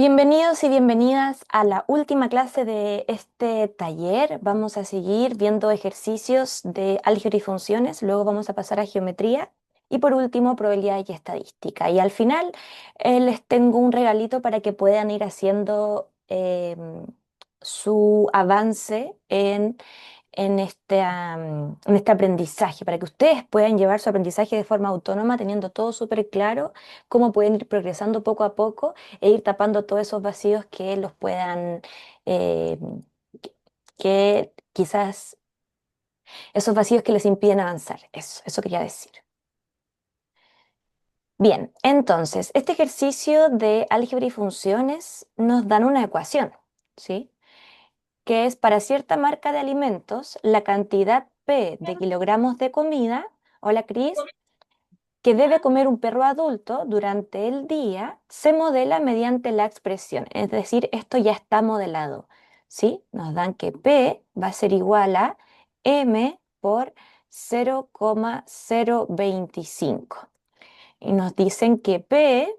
Bienvenidos y bienvenidas a la última clase de este taller. Vamos a seguir viendo ejercicios de álgebra y funciones, luego vamos a pasar a geometría y por último probabilidad y estadística. Y al final les tengo un regalito para que puedan ir haciendo su avance en este aprendizaje, para que ustedes puedan llevar su aprendizaje de forma autónoma, teniendo todo súper claro, cómo pueden ir progresando poco a poco e ir tapando todos esos vacíos que los puedan, eh, que que quizás esos vacíos que les impiden avanzar. Eso quería decir. Bien, entonces, este ejercicio de álgebra y funciones nos dan una ecuación, ¿sí? Que es para cierta marca de alimentos, la cantidad P de kilogramos de comida, hola Cris, que debe comer un perro adulto durante el día se modela mediante la expresión. Es decir, esto ya está modelado. ¿Sí? Nos dan que P va a ser igual a M por 0,025. Y nos dicen que P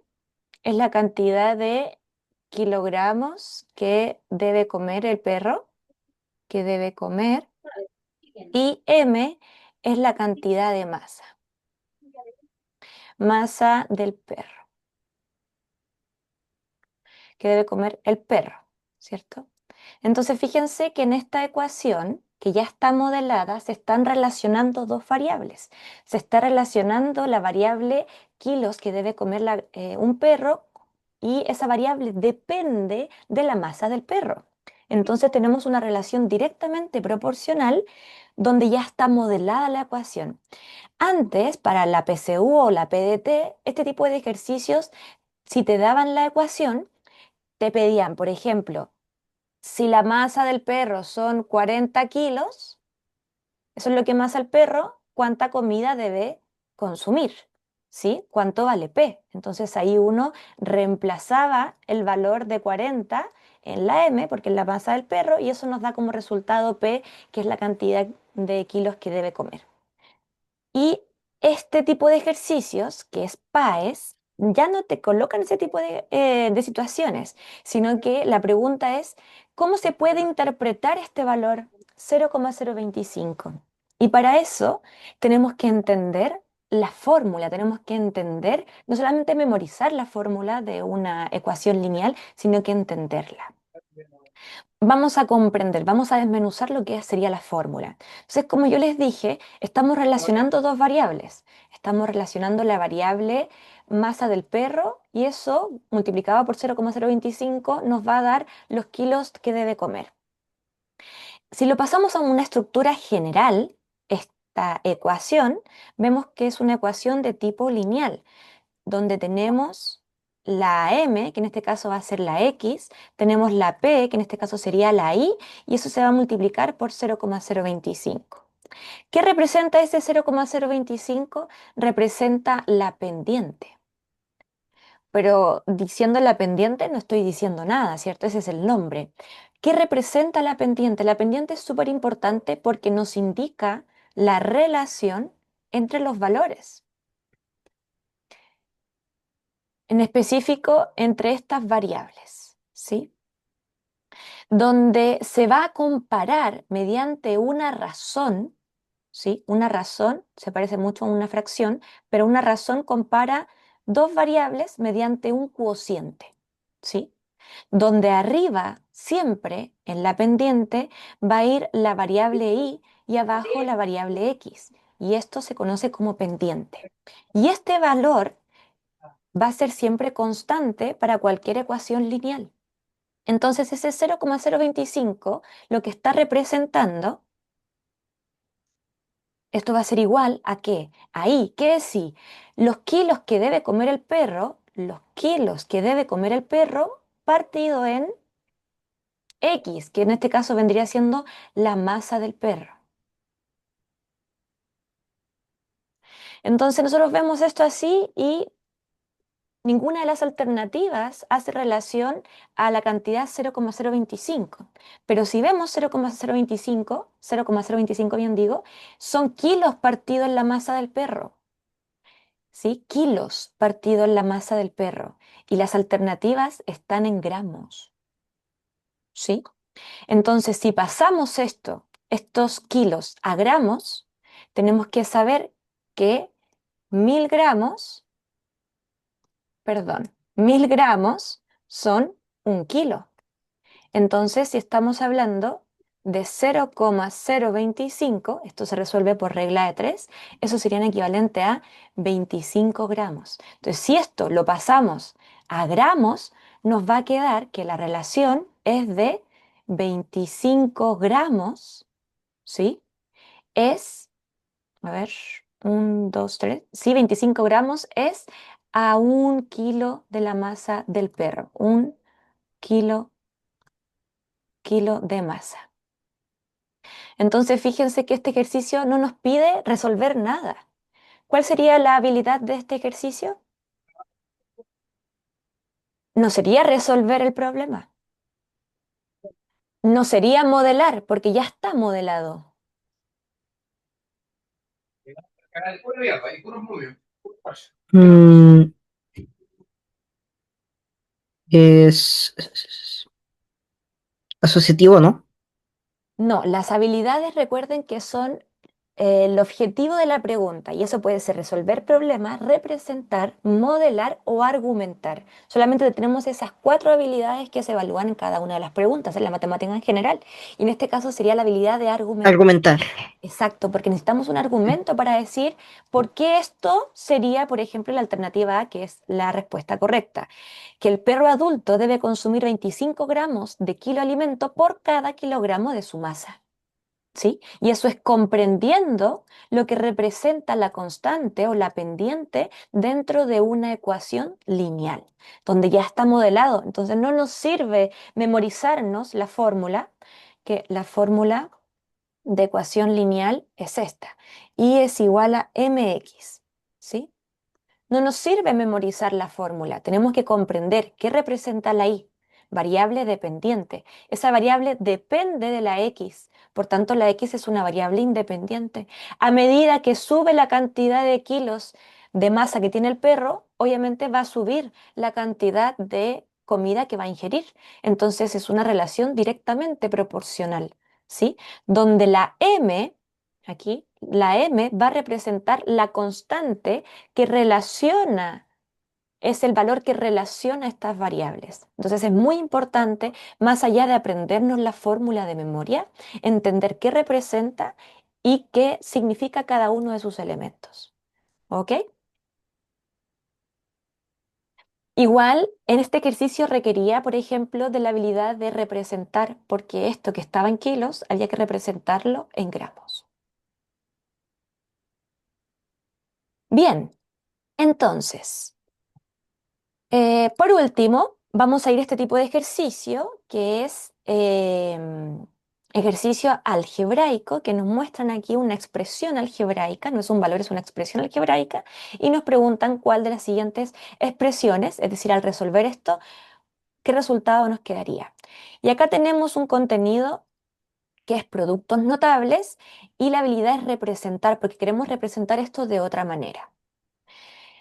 es la cantidad de kilogramos que debe comer el perro, que debe comer, y M es la cantidad de masa del perro, que debe comer el perro, ¿cierto? Entonces fíjense que en esta ecuación, que ya está modelada, se están relacionando dos variables. Se está relacionando la variable kilos que debe comer un perro y esa variable depende de la masa del perro. Entonces tenemos una relación directamente proporcional donde ya está modelada la ecuación. Antes, para la PCU o la PDT, este tipo de ejercicios, si te daban la ecuación, te pedían, por ejemplo, si la masa del perro son 40 kilos, eso es lo que masa el perro, ¿cuánta comida debe consumir? ¿Sí? ¿Cuánto vale P? Entonces ahí uno reemplazaba el valor de 40 en la M, porque es la masa del perro, y eso nos da como resultado P, que es la cantidad de kilos que debe comer. Y este tipo de ejercicios, que es PAES, ya no te colocan ese tipo de situaciones, sino que la pregunta es, ¿cómo se puede interpretar este valor 0,025? Y para eso tenemos que entender la fórmula, tenemos que entender, no solamente memorizar la fórmula de una ecuación lineal, sino que entenderla. Vamos a comprender, vamos a desmenuzar lo que sería la fórmula. Entonces, como yo les dije, estamos relacionando dos variables. Estamos relacionando la variable masa del perro y eso multiplicado por 0,025 nos va a dar los kilos que debe comer. Si lo pasamos a una estructura general, esta ecuación, vemos que es una ecuación de tipo lineal donde tenemos la M, que en este caso va a ser la X, tenemos la P, que en este caso sería la Y, y eso se va a multiplicar por 0,025. ¿Qué representa ese 0,025? Representa la pendiente. Pero diciendo la pendiente no estoy diciendo nada, ¿cierto? Ese es el nombre. ¿Qué representa la pendiente? La pendiente es súper importante porque nos indica la relación entre los valores, en específico entre estas variables, ¿sí? Donde se va a comparar mediante una razón, ¿sí? Una razón se parece mucho a una fracción, pero una razón compara dos variables mediante un cociente, ¿sí? Donde arriba, siempre en la pendiente, va a ir la variable y abajo la variable x, y esto se conoce como pendiente. Y este valor va a ser siempre constante para cualquier ecuación lineal. Entonces ese 0,025 lo que está representando, esto va a ser igual a qué? Ahí, ¿qué es si? Los kilos que debe comer el perro, los kilos que debe comer el perro partido en X, que en este caso vendría siendo la masa del perro. Entonces nosotros vemos esto así y ninguna de las alternativas hace relación a la cantidad 0,025. Pero si vemos 0,025 bien digo, son kilos partidos en la masa del perro. ¿sí? Kilos partido en la masa del perro. Y las alternativas están en gramos, ¿sí? Entonces, si pasamos estos kilos a gramos, tenemos que saber que 1000 gramos, perdón, 1000 gramos son 1 kilo. Entonces, si estamos hablando de 0,025, esto se resuelve por regla de 3, eso sería equivalente a 25 gramos. Entonces, si esto lo pasamos a gramos, nos va a quedar que la relación es de 25 gramos, ¿sí? Es, a ver, 1, 2, 3, sí, 25 gramos es a 1 kilo de la masa del perro, un kilo, kilo de masa. Entonces, fíjense que este ejercicio no nos pide resolver nada. ¿Cuál sería la habilidad de este ejercicio? No sería resolver el problema. No sería modelar, porque ya está modelado. Mm, es asociativo, ¿no? No, las habilidades recuerden que son el objetivo de la pregunta y eso puede ser resolver problemas, representar, modelar o argumentar. Solamente tenemos esas 4 habilidades que se evalúan en cada una de las preguntas, en la matemática en general. Y en este caso sería la habilidad de argumentar. Argumentar. Exacto, porque necesitamos un argumento para decir por qué esto sería, por ejemplo, la alternativa A, que es la respuesta correcta, que el perro adulto debe consumir 25 gramos de kilo alimento por cada kilogramo de su masa. ¿Sí? Y eso es comprendiendo lo que representa la constante o la pendiente dentro de una ecuación lineal, donde ya está modelado. Entonces no nos sirve memorizarnos la fórmula, que la fórmula de ecuación lineal es esta, y es igual a mx, ¿sí? No nos sirve memorizar la fórmula, tenemos que comprender qué representa la y, variable dependiente. Esa variable depende de la x, por tanto la x es una variable independiente. A medida que sube la cantidad de kilos de masa que tiene el perro, obviamente va a subir la cantidad de comida que va a ingerir. Entonces es una relación directamente proporcional, ¿sí? Donde la m, aquí, la m va a representar la constante que relaciona, es el valor que relaciona estas variables. Entonces es muy importante, más allá de aprendernos la fórmula de memoria, entender qué representa y qué significa cada uno de sus elementos. ¿Ok? Igual, en este ejercicio requería, por ejemplo, de la habilidad de representar, porque esto que estaba en kilos había que representarlo en gramos. Bien, entonces, por último, vamos a ir a este tipo de ejercicio que es ejercicio algebraico, que nos muestran aquí una expresión algebraica, no es un valor, es una expresión algebraica, y nos preguntan cuál de las siguientes expresiones, es decir, al resolver esto, qué resultado nos quedaría. Y acá tenemos un contenido que es productos notables y la habilidad es representar, porque queremos representar esto de otra manera.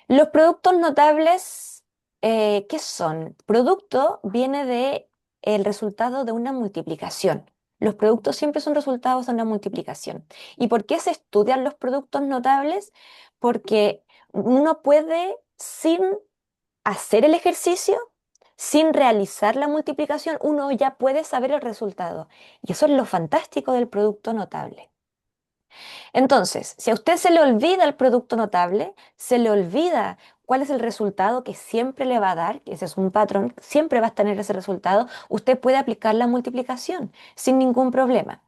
Los productos notables, ¿qué son? Producto viene de el resultado de una multiplicación. Los productos siempre son resultados de una multiplicación. ¿Y por qué se estudian los productos notables? Porque uno puede, sin hacer el ejercicio, sin realizar la multiplicación, uno ya puede saber el resultado. Y eso es lo fantástico del producto notable. Entonces, si a usted se le olvida el producto notable, se le olvida cuál es el resultado que siempre le va a dar, que ese es un patrón, siempre va a tener ese resultado, usted puede aplicar la multiplicación sin ningún problema.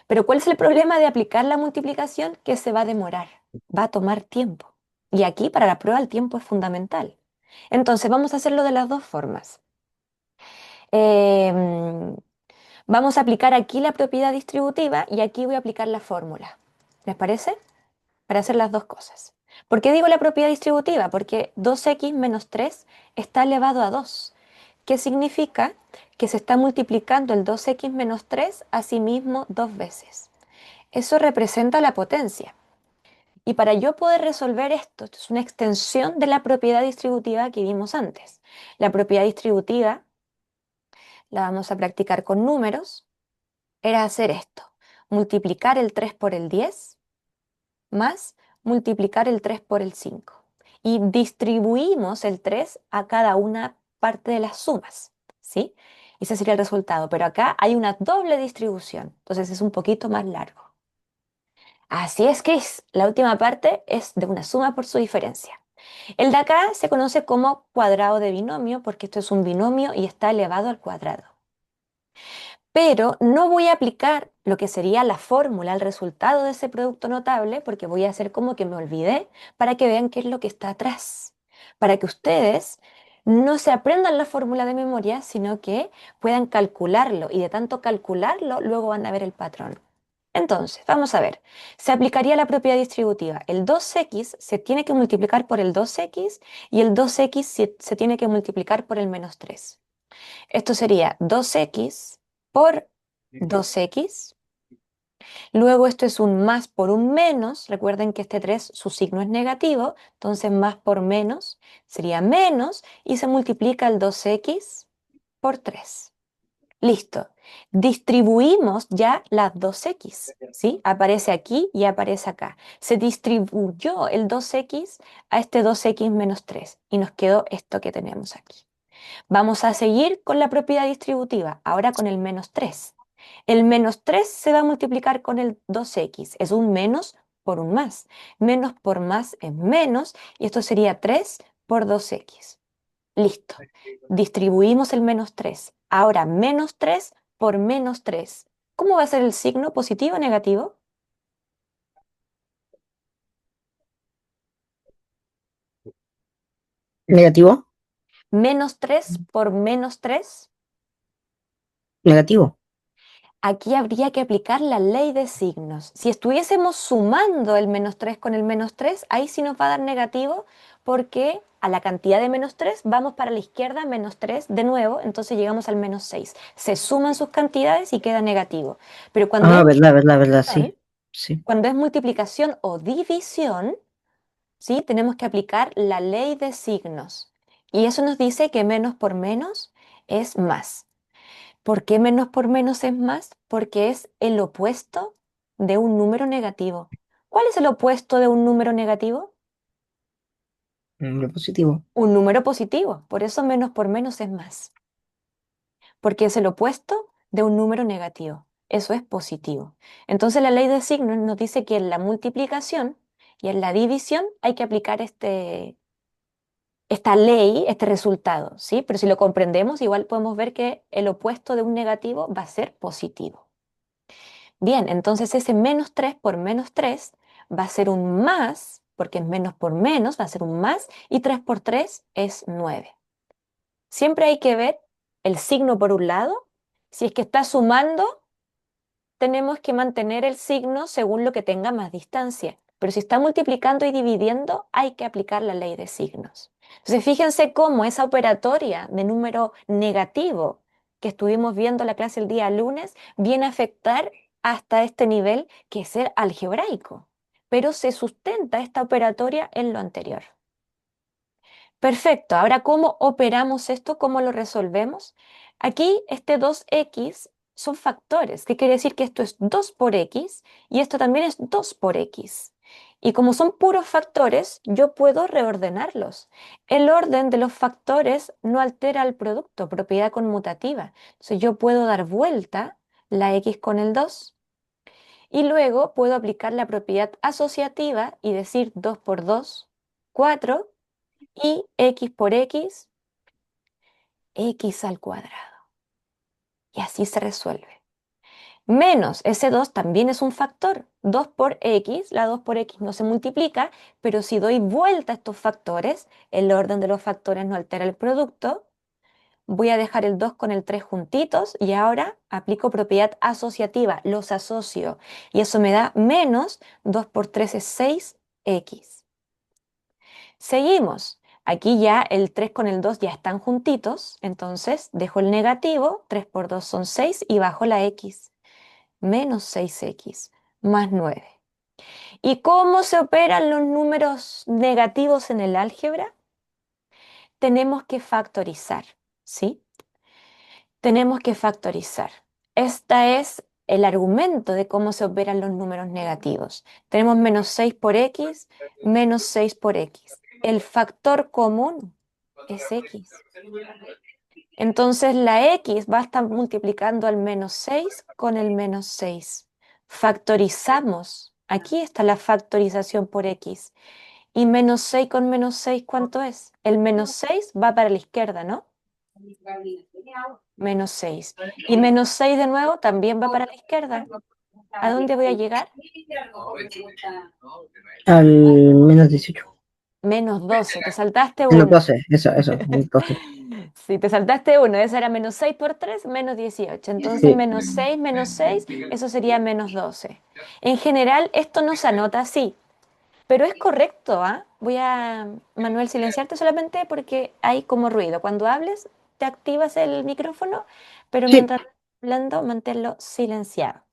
Pero ¿cuál es el problema de aplicar la multiplicación? Que se va a demorar, va a tomar tiempo. Y aquí para la prueba el tiempo es fundamental. Entonces, vamos a hacerlo de las dos formas. Em, Vamos a aplicar aquí la propiedad distributiva y aquí voy a aplicar la fórmula. ¿Les parece? Para hacer las dos cosas. ¿Por qué digo la propiedad distributiva? Porque 2x menos 3 está elevado a 2, que significa que se está multiplicando el 2x menos 3 a sí mismo 2 veces. Eso representa la potencia. Y para yo poder resolver esto es una extensión de la propiedad distributiva que vimos antes. La propiedad distributiva la vamos a practicar con números. Era hacer esto, multiplicar el 3 por el 10 más multiplicar el 3 por el 5. Y distribuimos el 3 a cada una parte de las sumas, ¿sí? Ese sería el resultado, pero acá hay una doble distribución, entonces es un poquito más largo. Así es, Chris. La última parte es de una suma por su diferencia. El de acá se conoce como cuadrado de binomio porque esto es un binomio y está elevado al cuadrado. Pero no voy a aplicar lo que sería la fórmula, el resultado de ese producto notable, porque voy a hacer como que me olvidé para que vean qué es lo que está atrás. Para que ustedes no se aprendan la fórmula de memoria, sino que puedan calcularlo y de tanto calcularlo, luego van a ver el patrón. Entonces, vamos a ver, se aplicaría la propiedad distributiva. El 2x se tiene que multiplicar por el 2x y el 2x se tiene que multiplicar por el menos 3. Esto sería 2x por 2x. Luego esto es un más por un menos. Recuerden que este 3 su signo es negativo, entonces más por menos sería menos y se multiplica el 2x por 3. Listo. Distribuimos ya las 2x, ¿sí? Aparece aquí y aparece acá. Se distribuyó el 2x a este 2x menos 3 y nos quedó esto que tenemos aquí. Vamos a seguir con la propiedad distributiva, ahora con el menos 3. El menos 3 se va a multiplicar con el 2x, es un menos por un más. Menos por más es menos y esto sería 3 por 2x. Listo. Distribuimos el menos 3. Ahora menos 3 por menos 3. ¿Cómo va a ser el signo? ¿Positivo o negativo? Negativo, Menos 3 por menos 3. negativo. Aquí habría que aplicar la ley de signos. Si estuviésemos sumando el menos 3 con el menos 3, ahí sí nos va a dar negativo porque a la cantidad de menos 3 vamos para la izquierda menos 3 de nuevo, entonces llegamos al menos 6. Se suman sus cantidades y queda negativo. Pero Ah, verdad, verdad, verdad, sí. Sí. cuando es multiplicación o división, ¿sí? Tenemos que aplicar la ley de signos. Y eso nos dice que menos por menos es más. ¿Por qué menos por menos es más? Porque es el opuesto de un número negativo. ¿Cuál es el opuesto de un número negativo? Número positivo. Un número positivo. Por eso menos por menos es más. Porque es el opuesto de un número negativo. Eso es positivo. Entonces la ley de signos nos dice que en la multiplicación y en la división hay que aplicar esta ley, este resultado, ¿sí? Pero si lo comprendemos, igual podemos ver que el opuesto de un negativo va a ser positivo. Bien, entonces ese menos 3 por menos 3 va a ser un más, porque es menos por menos, va a ser un más, y 3 por 3 es 9. Siempre hay que ver el signo por un lado. Si es que está sumando, tenemos que mantener el signo según lo que tenga más distancia. Pero si está multiplicando y dividiendo, hay que aplicar la ley de signos. Entonces, fíjense cómo esa operatoria de número negativo que estuvimos viendo la clase el día lunes viene a afectar hasta este nivel que es ser algebraico. Pero se sustenta esta operatoria en lo anterior. Perfecto. Ahora, ¿cómo operamos esto? ¿Cómo lo resolvemos? Aquí este 2x son factores. ¿Qué quiere decir? Que esto es 2 por x y esto también es 2 por x. Y como son puros factores, yo puedo reordenarlos. El orden de los factores no altera el producto, propiedad conmutativa. Entonces yo puedo dar vuelta la x con el 2 y luego puedo aplicar la propiedad asociativa y decir 2 por 2, 4 y x por x, x al cuadrado. Y así se resuelve. Menos ese 2 también es un factor. 2 por x, la 2 por x no se multiplica, pero si doy vuelta a estos factores, el orden de los factores no altera el producto. Voy a dejar el 2 con el 3 juntitos y ahora aplico propiedad asociativa, los asocio. Y eso me da menos 2 por 3 es 6x. Seguimos. Aquí ya el 3 con el 2 ya están juntitos, entonces dejo el negativo, 3 por 2 son 6 y bajo la x, menos 6x más 9. ¿Y cómo se operan los números negativos en el álgebra? Tenemos que factorizar, ¿sí? Tenemos que factorizar. Este es el argumento de cómo se operan los números negativos. Tenemos menos 6 por x, menos 6 por x. El factor común es x. Entonces la x va a estar multiplicando al menos 6 con el menos 6. Factorizamos. Aquí está la factorización por x. Y menos 6 con menos 6, ¿cuánto es? El menos 6 va para la izquierda, ¿no? Menos 6. Y menos 6 de nuevo también va para la izquierda. ¿A dónde voy a llegar? Al menos 18. Menos 12. Te saltaste Menos uno. 12, eso, menos 12. Si te saltaste uno, ese era menos 6 por 3, menos 18. Entonces Sí, menos 6, eso sería menos 12. En general, esto no se anota así, pero es correcto, ¿ah? Voy a, Manuel, silenciarte solamente porque hay como ruido. Cuando hables, te activas el micrófono, pero sí, mientras hablando, manténlo silenciado.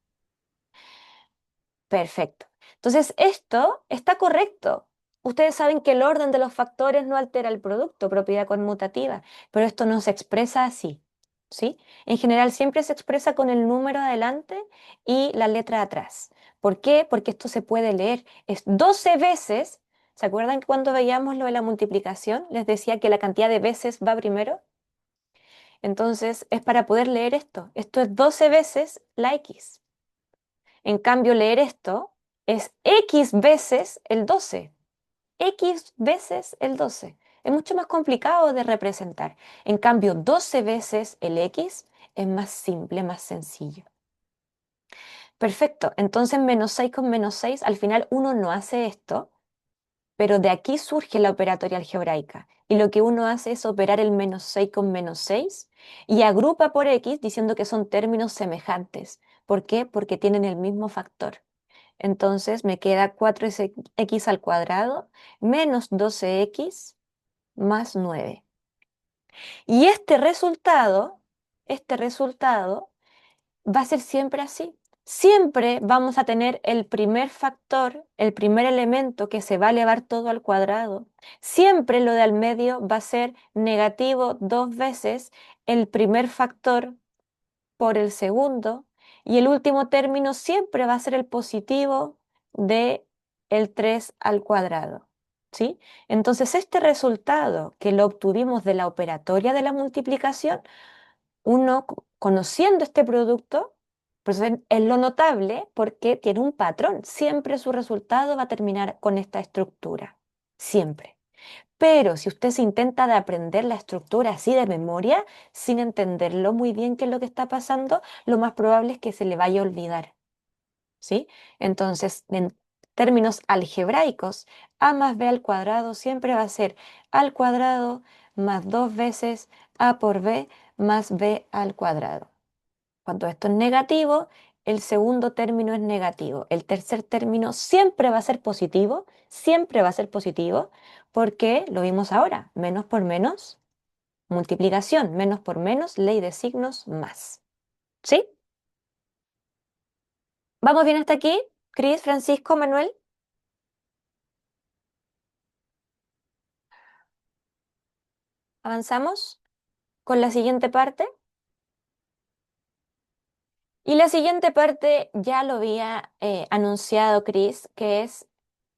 Perfecto. Entonces, esto está correcto. Ustedes saben que el orden de los factores no altera el producto, propiedad conmutativa, pero esto no se expresa así, ¿sí? En general siempre se expresa con el número adelante y la letra atrás. ¿Por qué? Porque esto se puede leer. Es 12 veces. ¿Se acuerdan que cuando veíamos lo de la multiplicación? Les decía que la cantidad de veces va primero. Entonces, es para poder leer esto. Esto es 12 veces la x. En cambio, leer esto es x veces el 12. X veces el 12. Es mucho más complicado de representar. En cambio, 12 veces el x es más simple, más sencillo. Perfecto. Entonces, menos 6 con menos 6, al final uno no hace esto, pero de aquí surge la operatoria algebraica. Y lo que uno hace es operar el menos 6 con menos 6 y agrupa por x diciendo que son términos semejantes. ¿Por qué? Porque tienen el mismo factor. Entonces me queda 4x al cuadrado menos 12x más 9. Y este resultado va a ser siempre así. Siempre vamos a tener el primer factor, el primer elemento que se va a elevar todo al cuadrado. Siempre lo de al medio va a ser negativo dos veces el primer factor por el segundo y el último término siempre va a ser el positivo de el 3 al cuadrado. ¿Sí? Entonces, este resultado que lo obtuvimos de la operatoria de la multiplicación, uno conociendo este producto, pues es lo notable porque tiene un patrón. Siempre su resultado va a terminar con esta estructura. Siempre. Pero si usted se intenta de aprender la estructura así de memoria, sin entenderlo muy bien qué es lo que está pasando, lo más probable es que se le vaya a olvidar, ¿sí? Entonces, en términos algebraicos, a más b al cuadrado siempre va a ser al cuadrado más dos veces a por b más b al cuadrado. Cuando esto es negativo, el segundo término es negativo. El tercer término siempre va a ser positivo, siempre va a ser positivo, porque lo vimos ahora, menos por menos, multiplicación, menos por menos, ley de signos más. ¿Sí? ¿Vamos bien hasta aquí? Cris, Francisco, Manuel, avanzamos con la siguiente parte. Y la siguiente parte ya lo había anunciado Cris, que es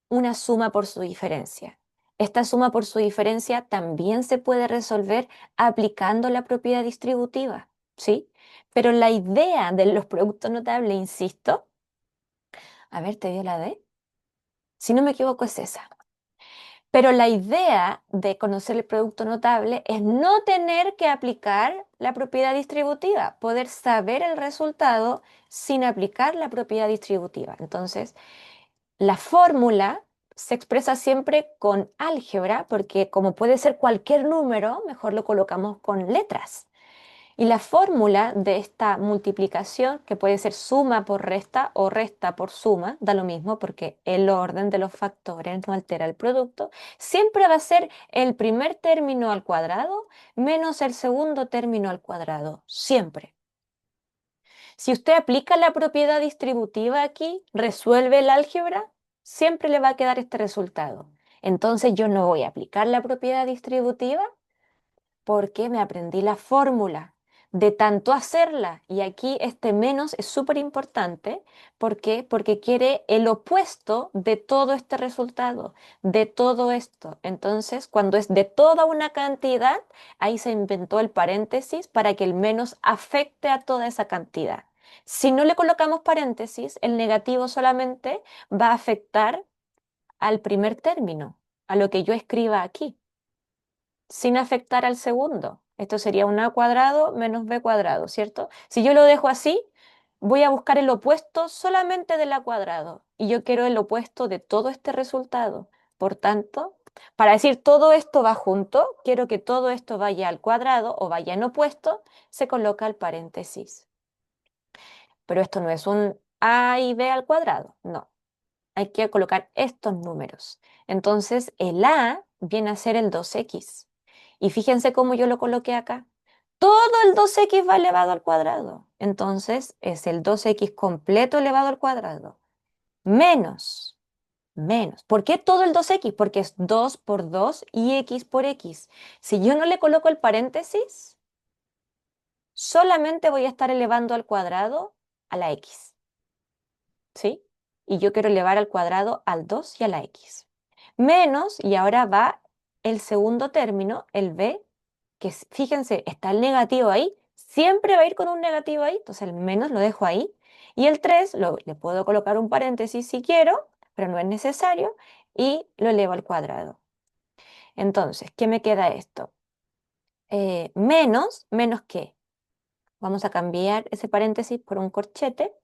una suma por su diferencia. Esta suma por su diferencia también se puede resolver aplicando la propiedad distributiva, ¿sí? Pero la idea de los productos notables, insisto, a ver, ¿te dio la D? Si no me equivoco es esa. Pero la idea de conocer el producto notable es no tener que aplicar la propiedad distributiva, poder saber el resultado sin aplicar la propiedad distributiva. Entonces, la fórmula se expresa siempre con álgebra porque como puede ser cualquier número, mejor lo colocamos con letras. Y la fórmula de esta multiplicación, que puede ser suma por resta o resta por suma, da lo mismo porque el orden de los factores no altera el producto, siempre va a ser el primer término al cuadrado menos el segundo término al cuadrado, siempre. Si usted aplica la propiedad distributiva aquí, resuelve el álgebra, siempre le va a quedar este resultado. Entonces yo no voy a aplicar la propiedad distributiva porque me aprendí la fórmula de tanto hacerla. Y aquí este menos es súper importante. ¿Por qué? Porque quiere el opuesto de todo este resultado, de todo esto. Entonces, cuando es de toda una cantidad, ahí se inventó el paréntesis para que el menos afecte a toda esa cantidad. Si no le colocamos paréntesis, el negativo solamente va a afectar al primer término, a lo que yo escriba aquí sin afectar al segundo. Esto sería un a cuadrado menos b cuadrado, ¿cierto? Si yo lo dejo así, voy a buscar el opuesto solamente del a cuadrado y yo quiero el opuesto de todo este resultado. Por tanto, para decir todo esto va junto, quiero que todo esto vaya al cuadrado o vaya en opuesto, se coloca el paréntesis. Pero esto no es un a y b al cuadrado, no. Hay que colocar estos números. Entonces, el a viene a ser el 2x. Y fíjense cómo yo lo coloqué acá. Todo el 2x va elevado al cuadrado. Entonces, es el 2x completo elevado al cuadrado. Menos, menos. ¿Por qué todo el 2x? Porque es 2 por 2 y x por x. Si yo no le coloco el paréntesis, solamente voy a estar elevando al cuadrado a la x. ¿Sí? Y yo quiero elevar al cuadrado al 2 y a la x. Menos, y ahora va el segundo término, el b, que fíjense, está el negativo ahí, siempre va a ir con un negativo ahí, entonces el menos lo dejo ahí. Y el 3 le puedo colocar un paréntesis si quiero, pero no es necesario, y lo elevo al cuadrado. Entonces, ¿qué me queda esto? Menos qué. Vamos a cambiar ese paréntesis por un corchete.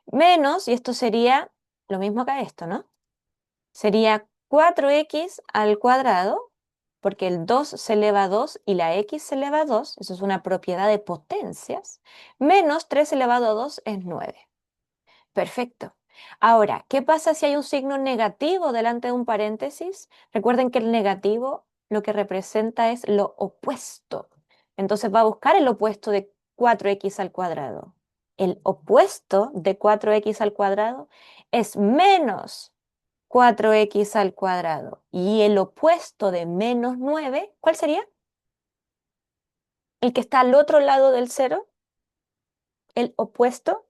Menos, y esto sería lo mismo que esto, ¿no? Sería 4x al cuadrado, porque el 2 se eleva a 2 y la x se eleva a 2, eso es una propiedad de potencias, menos 3 elevado a 2 es 9. Perfecto. Ahora, ¿qué pasa si hay un signo negativo delante de un paréntesis? Recuerden que el negativo lo que representa es lo opuesto. Entonces va a buscar el opuesto de 4x al cuadrado. El opuesto de 4x al cuadrado es menos 4x al cuadrado. Y el opuesto de menos 9, ¿cuál sería? El que está al otro lado del cero, el opuesto,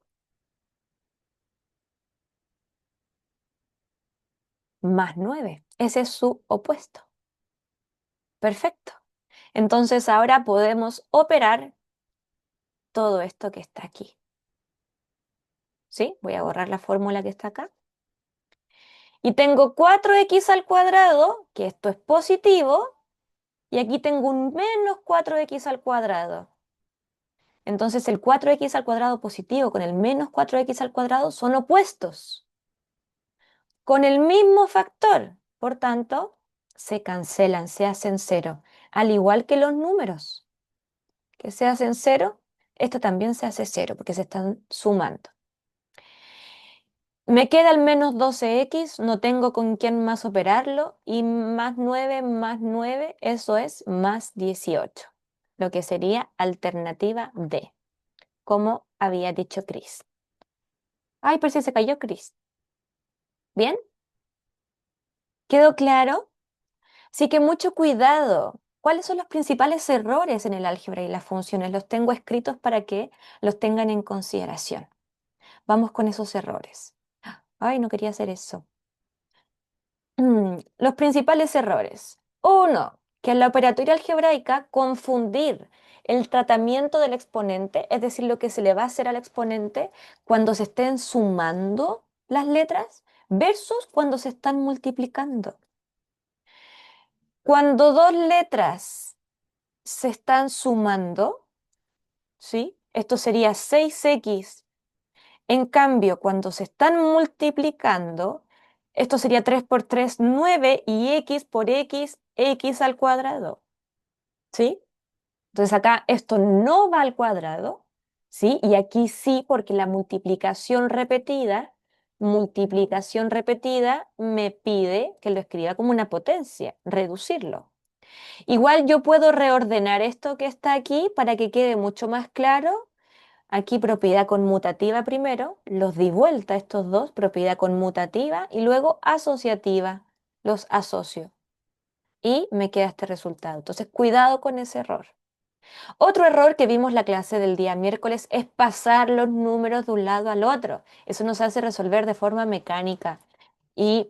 más 9. Ese es su opuesto. Perfecto. Entonces ahora podemos operar todo esto que está aquí. ¿Sí? Voy a borrar la fórmula que está acá. Y tengo 4x al cuadrado, que esto es positivo, y aquí tengo un menos 4x al cuadrado. Entonces el 4x al cuadrado positivo con el menos 4x al cuadrado son opuestos, con el mismo factor. Por tanto, se cancelan, se hacen cero, al igual que los números, que se hacen cero, esto también se hace cero, porque se están sumando. Me queda el menos 12x, no tengo con quién más operarlo, y más 9, eso es más 18, lo que sería alternativa D, como había dicho Chris. Ay, pero si se cayó Chris. ¿Bien? ¿Quedó claro? Así que mucho cuidado. ¿Cuáles son los principales errores en el álgebra y las funciones? Los tengo escritos para que los tengan en consideración. Vamos con esos errores. Ay, no quería hacer eso. Los principales errores. Uno, que en la operatoria algebraica confundir el tratamiento del exponente, es decir, lo que se le va a hacer al exponente cuando se estén sumando las letras versus cuando se están multiplicando. Cuando dos letras se están sumando, ¿sí? Esto sería 6x. En cambio, cuando se están multiplicando, esto sería 3 por 3, 9 y x por x, x al cuadrado, ¿sí? Entonces acá esto no va al cuadrado, ¿sí? Y aquí sí, porque la multiplicación repetida me pide que lo escriba como una potencia, reducirlo. Igual yo puedo reordenar esto que está aquí para que quede mucho más claro. Aquí propiedad conmutativa primero, los di vuelta estos dos, propiedad conmutativa y luego asociativa, los asocio y me queda este resultado. Entonces, cuidado con ese error. Otro error que vimos la clase del día miércoles es pasar los números de un lado al otro. Eso nos hace resolver de forma mecánica y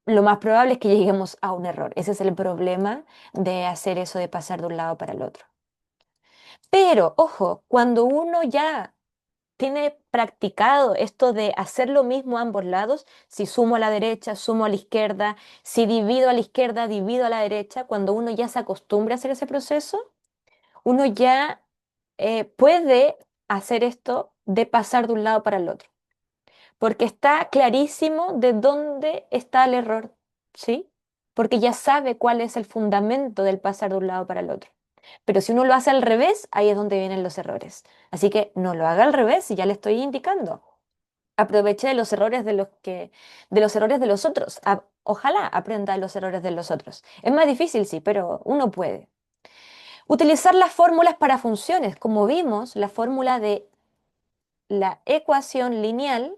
lo más probable es que lleguemos a un error. Ese es el problema de hacer eso de pasar de un lado para el otro. Pero, ojo, cuando uno ya tiene practicado esto de hacer lo mismo a ambos lados, si sumo a la derecha, sumo a la izquierda, si divido a la izquierda, divido a la derecha, cuando uno ya se acostumbra a hacer ese proceso, uno ya puede hacer esto de pasar de un lado para el otro, porque está clarísimo de dónde está el error, ¿sí? Porque ya sabe cuál es el fundamento del pasar de un lado para el otro. Pero si uno lo hace al revés, ahí es donde vienen los errores. Así que no lo haga al revés y ya le estoy indicando. Aproveche de los errores de los errores de los otros. Ojalá aprenda de los errores de los otros. Es más difícil, sí, pero uno puede. Utilizar las fórmulas para funciones. Como vimos, la fórmula de la ecuación lineal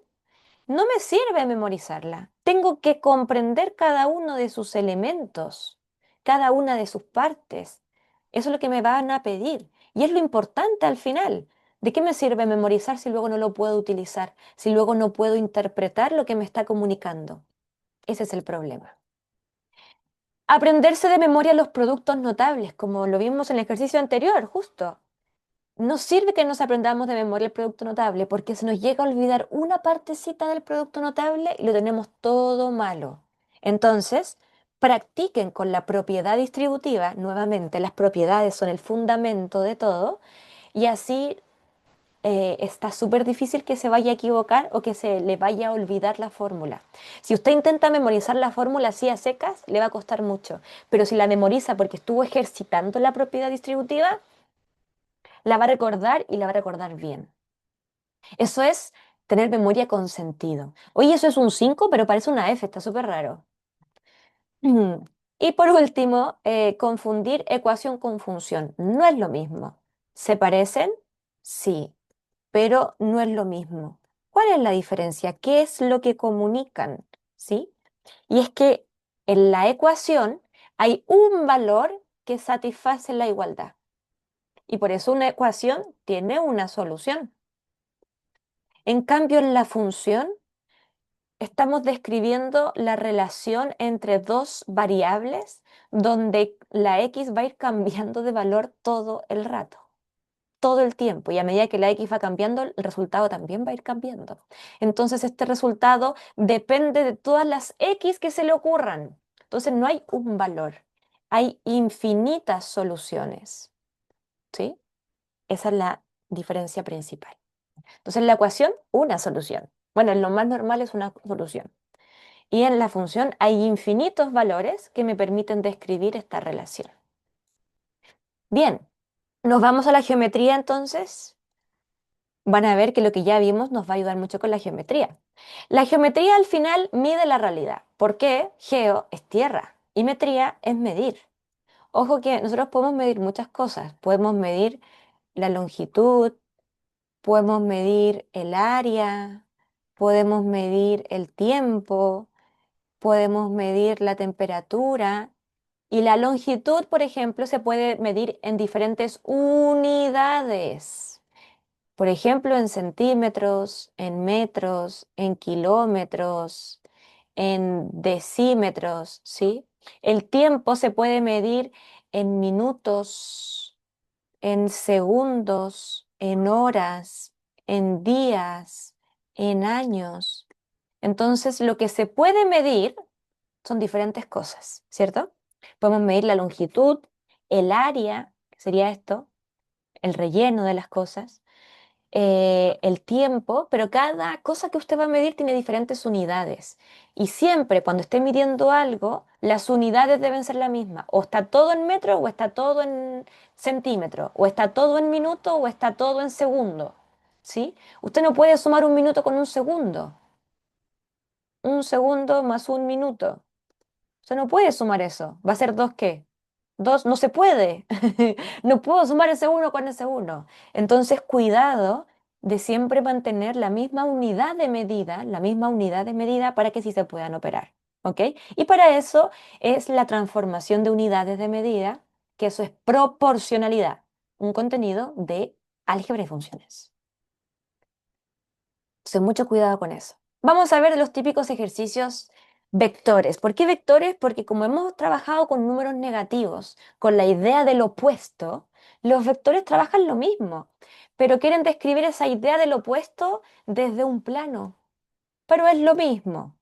no me sirve memorizarla. Tengo que comprender cada uno de sus elementos, cada una de sus partes. Eso es lo que me van a pedir. Y es lo importante al final. ¿De qué me sirve memorizar si luego no lo puedo utilizar? Si luego no puedo interpretar lo que me está comunicando. Ese es el problema. Aprenderse de memoria los productos notables, como lo vimos en el ejercicio anterior, justo. No sirve que nos aprendamos de memoria el producto notable porque se nos llega a olvidar una partecita del producto notable y lo tenemos todo malo. Entonces, practiquen con la propiedad distributiva. Nuevamente, las propiedades son el fundamento de todo y así está súper difícil que se vaya a equivocar o que se le vaya a olvidar la fórmula. Si usted intenta memorizar la fórmula así a secas, le va a costar mucho, pero si la memoriza porque estuvo ejercitando la propiedad distributiva, la va a recordar y la va a recordar bien. Eso es tener memoria con sentido. Oye, eso es un 5 pero parece una F, está súper raro. Mm. Y por último, confundir ecuación con función. No es lo mismo. ¿Se parecen? Sí, pero no es lo mismo. ¿Cuál es la diferencia? ¿Qué es lo que comunican? ¿Sí? Y es que en la ecuación hay un valor que satisface la igualdad. Y por eso una ecuación tiene una solución. En cambio, en la función estamos describiendo la relación entre dos variables donde la x va a ir cambiando de valor todo el rato, todo el tiempo. Y a medida que la x va cambiando, el resultado también va a ir cambiando. Entonces, este resultado depende de todas las x que se le ocurran. Entonces, no hay un valor, hay infinitas soluciones. ¿Sí? Esa es la diferencia principal. Entonces, en la ecuación, una solución. Bueno, en lo más normal es una solución. Y en la función hay infinitos valores que me permiten describir esta relación. Bien, nos vamos a la geometría entonces. Van a ver que lo que ya vimos nos va a ayudar mucho con la geometría. La geometría al final mide la realidad. ¿Por qué? Geo es tierra y metría es medir. Ojo que nosotros podemos medir muchas cosas. Podemos medir la longitud, podemos medir el área, podemos medir el tiempo, podemos medir la temperatura y la longitud, por ejemplo, se puede medir en diferentes unidades. Por ejemplo, en centímetros, en metros, en kilómetros, en decímetros, ¿sí? El tiempo se puede medir en minutos, en segundos, en horas, en días, en años. Entonces, lo que se puede medir son diferentes cosas, ¿cierto? Podemos medir la longitud, el área, que sería esto, el relleno de las cosas, el tiempo, pero cada cosa que usted va a medir tiene diferentes unidades. Y siempre cuando esté midiendo algo, las unidades deben ser la misma. O está todo en metro, o está todo en centímetro, o está todo en minuto, o está todo en segundo. ¿Sí? Usted no puede sumar un minuto con un segundo. Un segundo más un minuto. Usted no puede sumar eso. ¿Va a ser dos qué? Dos, no se puede. No puedo sumar ese uno con ese uno. Entonces, cuidado de siempre mantener la misma unidad de medida para que sí se puedan operar. ¿Ok? Y para eso es la transformación de unidades de medida, que eso es proporcionalidad, un contenido de álgebra y funciones. Entonces, mucho cuidado con eso. Vamos a ver los típicos ejercicios vectores. ¿Por qué vectores? Porque como hemos trabajado con números negativos, con la idea del opuesto, los vectores trabajan lo mismo, pero quieren describir esa idea del opuesto desde un plano. Pero es lo mismo.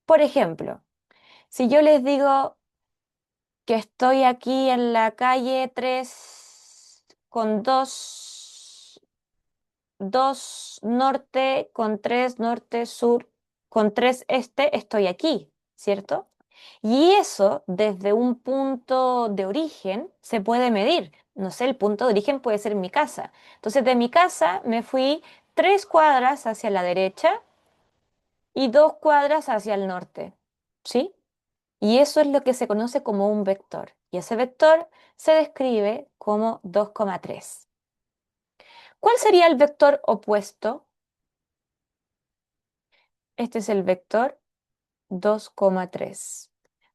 Por ejemplo, si yo les digo que estoy aquí en la calle 3 con 2 norte, con 3 norte, sur, con 3 este, estoy aquí, ¿cierto? Y eso desde un punto de origen se puede medir. No sé, el punto de origen puede ser mi casa. Entonces de mi casa me fui 3 cuadras hacia la derecha y 2 cuadras hacia el norte, ¿sí? Y eso es lo que se conoce como un vector. Y ese vector se describe como 2,3. ¿Cuál sería el vector opuesto? Este es el vector 2,3.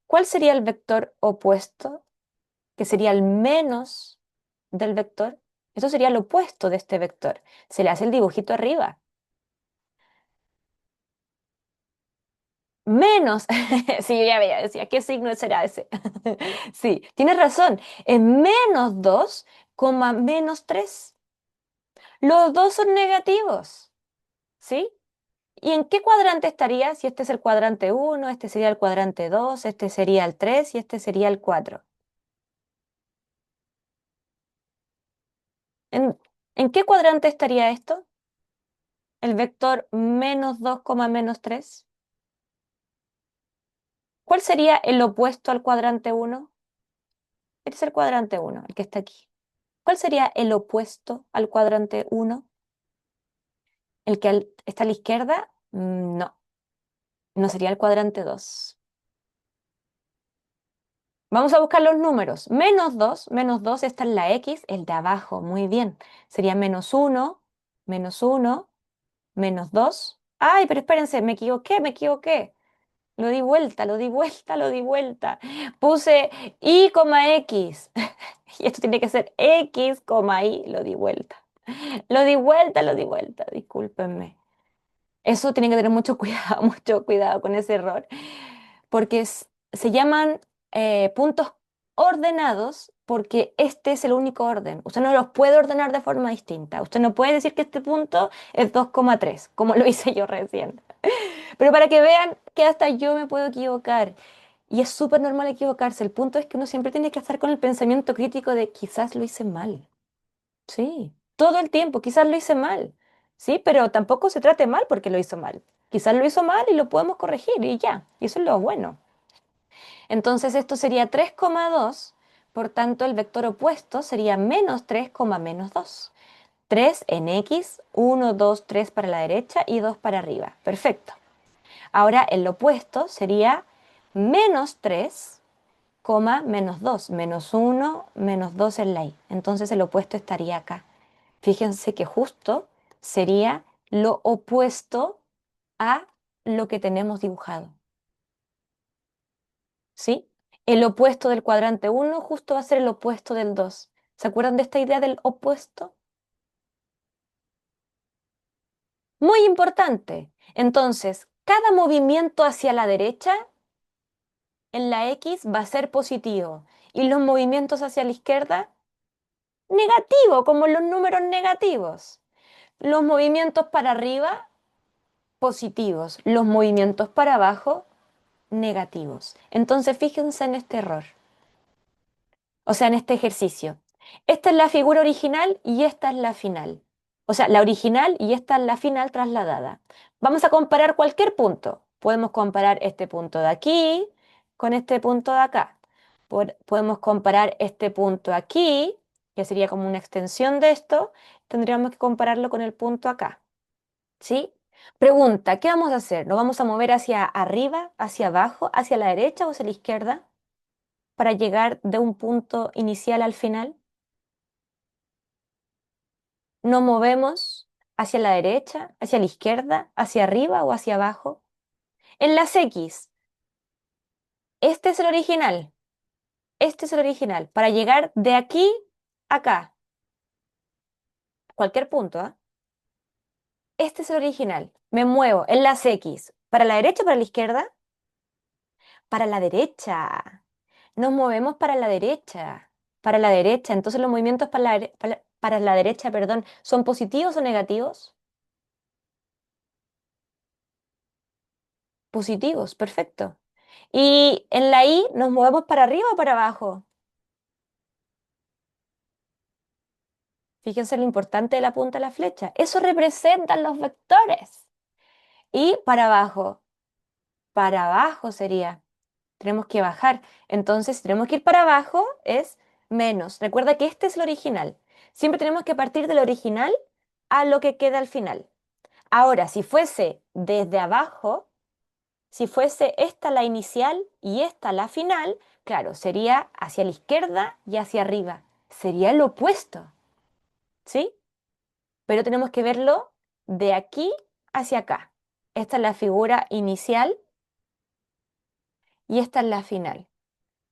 ¿Cuál sería el vector opuesto? Que sería el menos del vector. Esto sería lo opuesto de este vector. Se le hace el dibujito arriba. Menos. Sí, yo ya veía, decía, ¿qué signo será ese? Sí, tienes razón. Es menos 2, menos 3. Los dos son negativos. ¿Sí? ¿Y en qué cuadrante estaría? Si este es el cuadrante 1, este sería el cuadrante 2, este sería el 3 y este sería el 4. ¿En, en qué cuadrante estaría esto? El vector menos 2, menos 3. ¿Cuál sería el opuesto al cuadrante 1? Este es el cuadrante 1, el que está aquí. ¿Cuál sería el opuesto al cuadrante 1? ¿El que está a la izquierda? No, no sería el cuadrante 2. Vamos a buscar los números. Menos 2 está en la X, el de abajo, muy bien. Sería menos uno, menos 2. Ay, pero espérense, me equivoqué. Lo di vuelta, lo di vuelta, lo di vuelta. Puse y, x. Y esto tiene que ser x, y, lo di vuelta. Lo di vuelta, lo di vuelta, discúlpenme. Eso tiene que tener mucho cuidado, mucho cuidado con ese error, porque se llaman puntos ordenados porque este es el único orden. Usted no los puede ordenar de forma distinta. Usted no puede decir que este punto es 2,3, como lo hice yo recién. Pero para que vean que hasta yo me puedo equivocar. Y es súper normal equivocarse. El punto es que uno siempre tiene que estar con el pensamiento crítico de quizás lo hice mal. Sí, todo el tiempo, quizás lo hice mal. Sí, pero tampoco se trate mal porque lo hizo mal. Quizás lo hizo mal y lo podemos corregir y ya. Y eso es lo bueno. Entonces esto sería 3,2. Por tanto, el vector opuesto sería menos 3, menos 2. 3 en X, 1, 2, 3 para la derecha y 2 para arriba. Perfecto. Ahora el opuesto sería menos 3, menos 2. Menos 1, menos 2 en la Y. Entonces el opuesto estaría acá. Fíjense que justo sería lo opuesto a lo que tenemos dibujado. ¿Sí? El opuesto del cuadrante 1 justo va a ser el opuesto del 2. ¿Se acuerdan de esta idea del opuesto? Muy importante. Entonces, cada movimiento hacia la derecha en la X va a ser positivo y los movimientos hacia la izquierda, negativo, como los números negativos. Los movimientos para arriba, positivos. Los movimientos para abajo, negativos. Entonces, fíjense en este error. O sea, en este ejercicio. Esta es la figura original y esta es la final. O sea, la original y esta es la final trasladada. Vamos a comparar cualquier punto. Podemos comparar este punto de aquí con este punto de acá. Podemos comparar este punto aquí, que sería como una extensión de esto. Tendríamos que compararlo con el punto acá. ¿Sí? Pregunta, ¿qué vamos a hacer? ¿Nos vamos a mover hacia arriba, hacia abajo, hacia la derecha o hacia la izquierda para llegar de un punto inicial al final? Nos movemos ¿Hacia la derecha, hacia la izquierda, hacia arriba o hacia abajo? En las X, este es el original, este es el original. Para llegar de aquí a acá, cualquier punto, ¿ah? Este es el original. Me muevo en las X. ¿Para la derecha o para la izquierda? Para la derecha. Nos movemos para la derecha. Para la derecha. Entonces los movimientos para la derecha, perdón, ¿son positivos o negativos? Positivos, perfecto. Y en la Y nos movemos para arriba o para abajo. Fíjense lo importante de la punta de la flecha. Eso representan los vectores. Y para abajo sería. Tenemos que bajar. Entonces, si tenemos que ir para abajo, es menos. Recuerda que este es el original. Siempre tenemos que partir del original a lo que queda al final. Ahora, si fuese desde abajo, si fuese esta la inicial y esta la final, claro, sería hacia la izquierda y hacia arriba. Sería lo opuesto, ¿sí? Pero tenemos que verlo de aquí hacia acá. Esta es la figura inicial y esta es la final.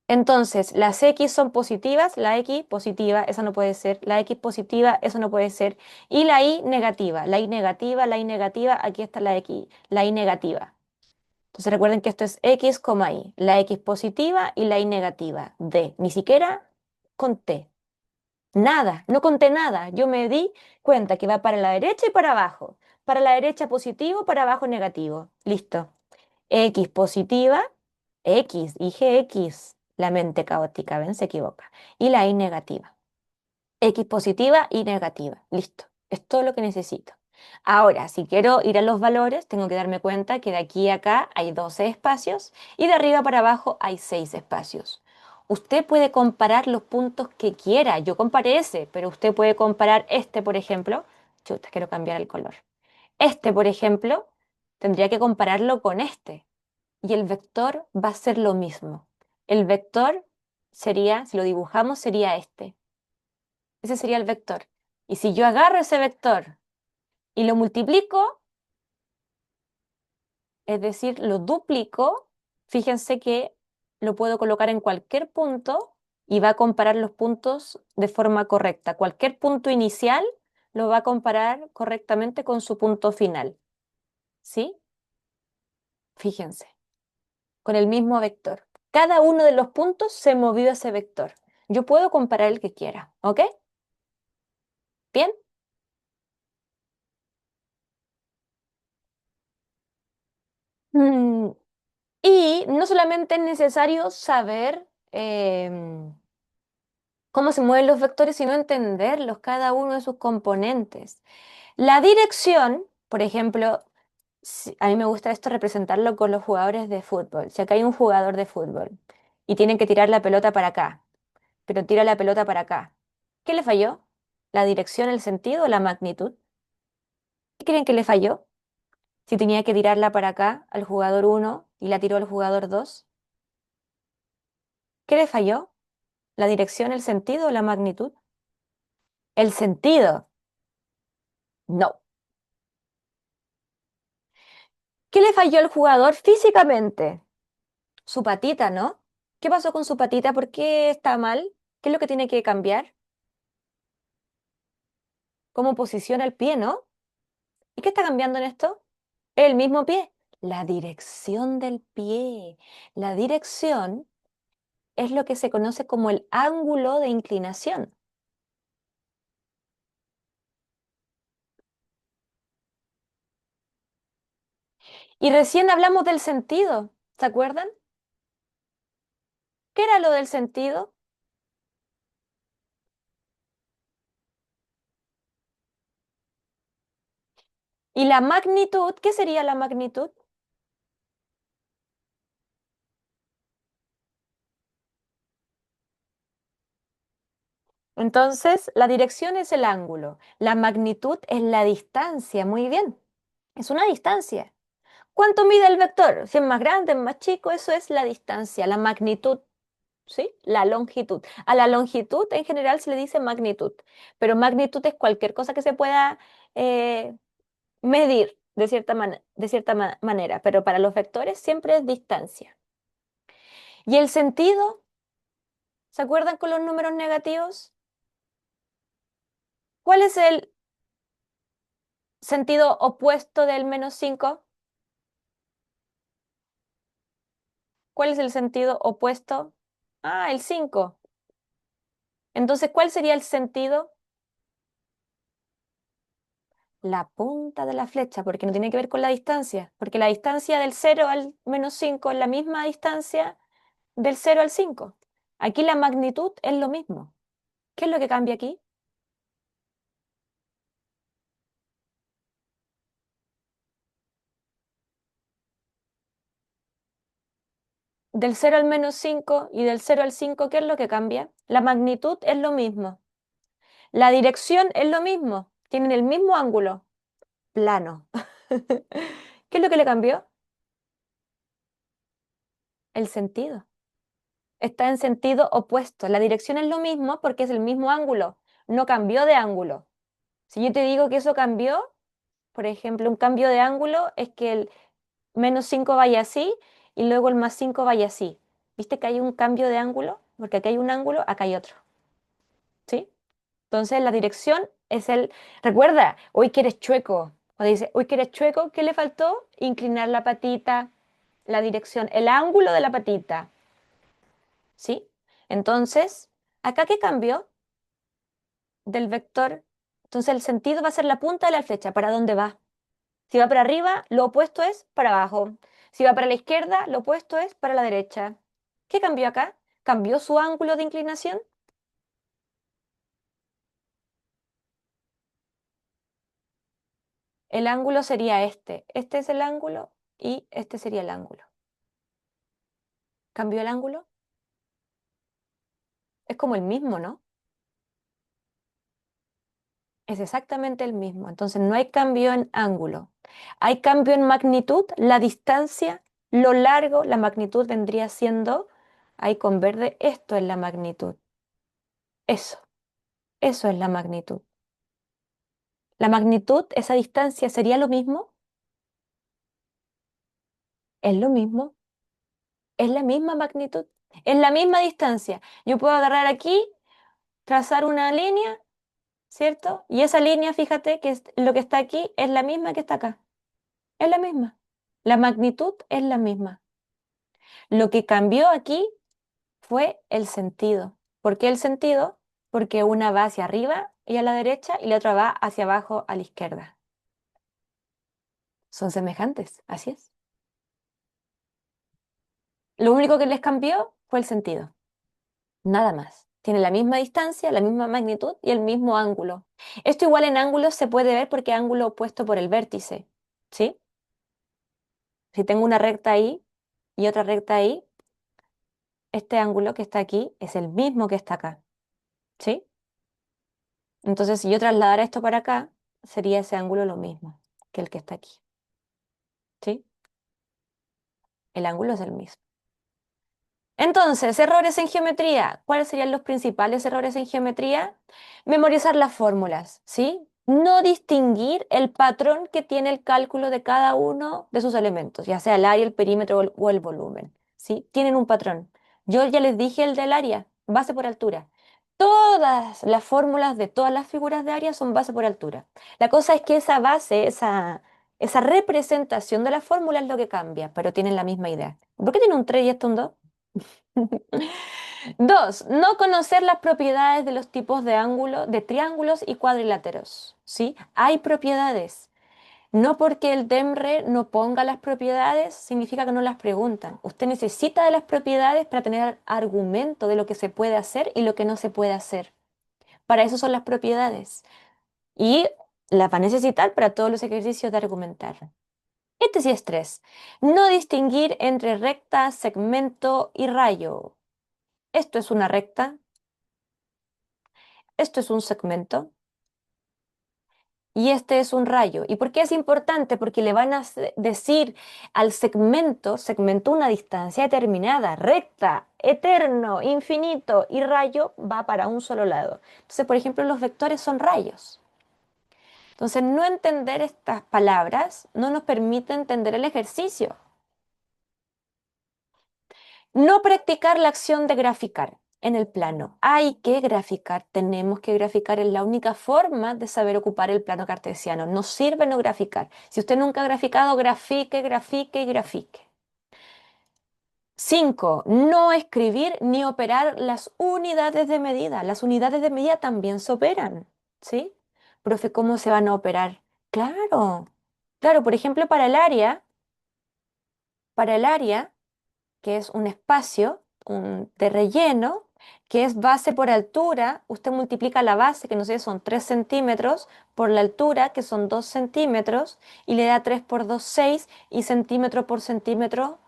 Entonces, las X son positivas, la X positiva, esa no puede ser, la X positiva, eso no puede ser, y la Y negativa, la Y negativa, la Y negativa, aquí está la X, la Y negativa. Entonces recuerden que esto es X, Y, la X positiva y la Y negativa, D, ni siquiera conté, nada, no conté nada, yo me di cuenta que va para la derecha y para abajo, para la derecha positivo, para abajo negativo, listo. X positiva, X, dije X, la mente caótica, ven, se equivoca. Y la Y negativa. X positiva y negativa, listo. Es todo lo que necesito. Ahora, si quiero ir a los valores, tengo que darme cuenta que de aquí a acá hay 12 espacios y de arriba para abajo hay 6 espacios. Usted puede comparar los puntos que quiera. Yo comparé ese, pero usted puede comparar este, por ejemplo. Chuta, quiero cambiar el color. Este, por ejemplo, tendría que compararlo con este. Y el vector va a ser lo mismo. El vector sería, si lo dibujamos, sería este. Ese sería el vector. Y si yo agarro ese vector y lo multiplico, es decir, lo duplico, fíjense que lo puedo colocar en cualquier punto y va a comparar los puntos de forma correcta. Cualquier punto inicial lo va a comparar correctamente con su punto final. ¿Sí? Fíjense. Con el mismo vector. Cada uno de los puntos se movió ese vector. Yo puedo comparar el que quiera, ¿ok? Bien. Mm, y no solamente es necesario saber cómo se mueven los vectores, sino entenderlos, cada uno de sus componentes. La dirección, por ejemplo, a mí me gusta esto representarlo con los jugadores de fútbol. Si acá hay un jugador de fútbol y tienen que tirar la pelota para acá, pero tira la pelota para acá. ¿Qué le falló? ¿La dirección, el sentido o la magnitud? ¿Qué creen que le falló? Si tenía que tirarla para acá al jugador uno y la tiró al jugador 2. ¿Qué le falló? ¿La dirección, el sentido o la magnitud? El sentido. No. ¿Qué le falló al jugador físicamente? Su patita, ¿no? ¿Qué pasó con su patita? ¿Por qué está mal? ¿Qué es lo que tiene que cambiar? ¿Cómo posiciona el pie, no? ¿Y qué está cambiando en esto? El mismo pie. La dirección del pie. La dirección es lo que se conoce como el ángulo de inclinación. Y recién hablamos del sentido, ¿se acuerdan? ¿Qué era lo del sentido? ¿Y la magnitud? ¿Qué sería la magnitud? Entonces, la dirección es el ángulo, la magnitud es la distancia, muy bien, es una distancia. ¿Cuánto mide el vector? Si es más grande, es más chico, eso es la distancia, la magnitud, ¿sí? La longitud. A la longitud en general se le dice magnitud, pero magnitud es cualquier cosa que se pueda eh, medir de cierta manera, pero para los vectores siempre es distancia. ¿Y el sentido? ¿Se acuerdan con los números negativos? ¿Cuál es el sentido opuesto del -5? ¿Cuál es el sentido opuesto? Ah, el 5. Entonces, ¿cuál sería el sentido? La punta de la flecha, porque no tiene que ver con la distancia, porque la distancia del 0 al -5 es la misma distancia del 0 al 5. Aquí la magnitud es lo mismo. ¿Qué es lo que cambia aquí? Del 0 al -5 y del 0 al 5, ¿qué es lo que cambia? La magnitud es lo mismo. La dirección es lo mismo. Tienen el mismo ángulo. Plano. ¿Qué es lo que le cambió? El sentido. Está en sentido opuesto. La dirección es lo mismo porque es el mismo ángulo. No cambió de ángulo. Si yo te digo que eso cambió, por ejemplo, un cambio de ángulo es que el -5 vaya así y luego el +5 vaya así. ¿Viste que hay un cambio de ángulo? Porque aquí hay un ángulo, acá hay otro. ¿Sí? Entonces la dirección es el... Recuerda, hoy que eres chueco. Cuando dice, hoy que eres chueco, ¿qué le faltó? Inclinar la patita, la dirección, el ángulo de la patita. ¿Sí? Entonces, ¿acá qué cambió del vector? Entonces el sentido va a ser la punta de la flecha. ¿Para dónde va? Si va para arriba, lo opuesto es para abajo. Si va para la izquierda, lo opuesto es para la derecha. ¿Qué cambió acá? ¿Cambió su ángulo de inclinación? El ángulo sería este. Este es el ángulo y este sería el ángulo. ¿Cambió el ángulo? Es como el mismo, ¿no? Es exactamente el mismo. Entonces no hay cambio en ángulo. Hay cambio en magnitud, la distancia, lo largo, la magnitud vendría siendo, ahí con verde, esto es la magnitud. Eso, eso es la magnitud. La magnitud, esa distancia, ¿sería lo mismo? Es lo mismo, es la misma magnitud, es la misma distancia. Yo puedo agarrar aquí, trazar una línea, ¿cierto? Y esa línea, fíjate que lo que está aquí es la misma que está acá. Es la misma. La magnitud es la misma. Lo que cambió aquí fue el sentido. ¿Por qué el sentido? Porque una va hacia arriba y a la derecha y la otra va hacia abajo a la izquierda. Son semejantes, así es. Lo único que les cambió fue el sentido. Nada más. Tiene la misma distancia, la misma magnitud y el mismo ángulo. Esto igual en ángulos se puede ver porque ángulo opuesto por el vértice. ¿Sí? Si tengo una recta ahí y otra recta ahí, este ángulo que está aquí es el mismo que está acá. ¿Sí? Entonces, si yo trasladara esto para acá, sería ese ángulo lo mismo que el que está aquí. ¿Sí? El ángulo es el mismo. Entonces, errores en geometría. ¿Cuáles serían los principales errores en geometría? Memorizar las fórmulas, ¿sí? No distinguir el patrón que tiene el cálculo de cada uno de sus elementos, ya sea el área, el perímetro o el volumen, ¿sí? Tienen un patrón. Yo ya les dije el del área, base por altura. Todas las fórmulas de todas las figuras de área son base por altura. La cosa es que esa base, esa representación de la fórmula es lo que cambia, pero tienen la misma idea. ¿Por qué tiene un 3 y esto un 2? Dos, no conocer las propiedades de los tipos de ángulo, de triángulos y cuadriláteros. ¿Sí? Hay propiedades. No porque el DEMRE no ponga las propiedades, significa que no las preguntan. Usted necesita de las propiedades para tener argumento de lo que se puede hacer y lo que no se puede hacer. Para eso son las propiedades. Y las va a necesitar para todos los ejercicios de argumentar. Este sí es tres. No distinguir entre recta, segmento y rayo. Esto es una recta, esto es un segmento y este es un rayo. ¿Y por qué es importante? Porque le van a decir al segmento una distancia determinada, recta, eterno, infinito y rayo va para un solo lado. Entonces, por ejemplo, los vectores son rayos. Entonces, no entender estas palabras no nos permite entender el ejercicio. No practicar la acción de graficar en el plano. Hay que graficar, tenemos que graficar, es la única forma de saber ocupar el plano cartesiano. No sirve no graficar. Si usted nunca ha graficado, grafique, grafique y grafique. 5. No escribir ni operar las unidades de medida. Las unidades de medida también se operan, ¿sí? Profe, ¿cómo se van a operar? Claro, claro, por ejemplo, para el área, que es un espacio de relleno, que es base por altura, usted multiplica la base, que no sé, son 3 centímetros, por la altura, que son 2 centímetros, y le da 3 por 2 6 y centímetro por centímetro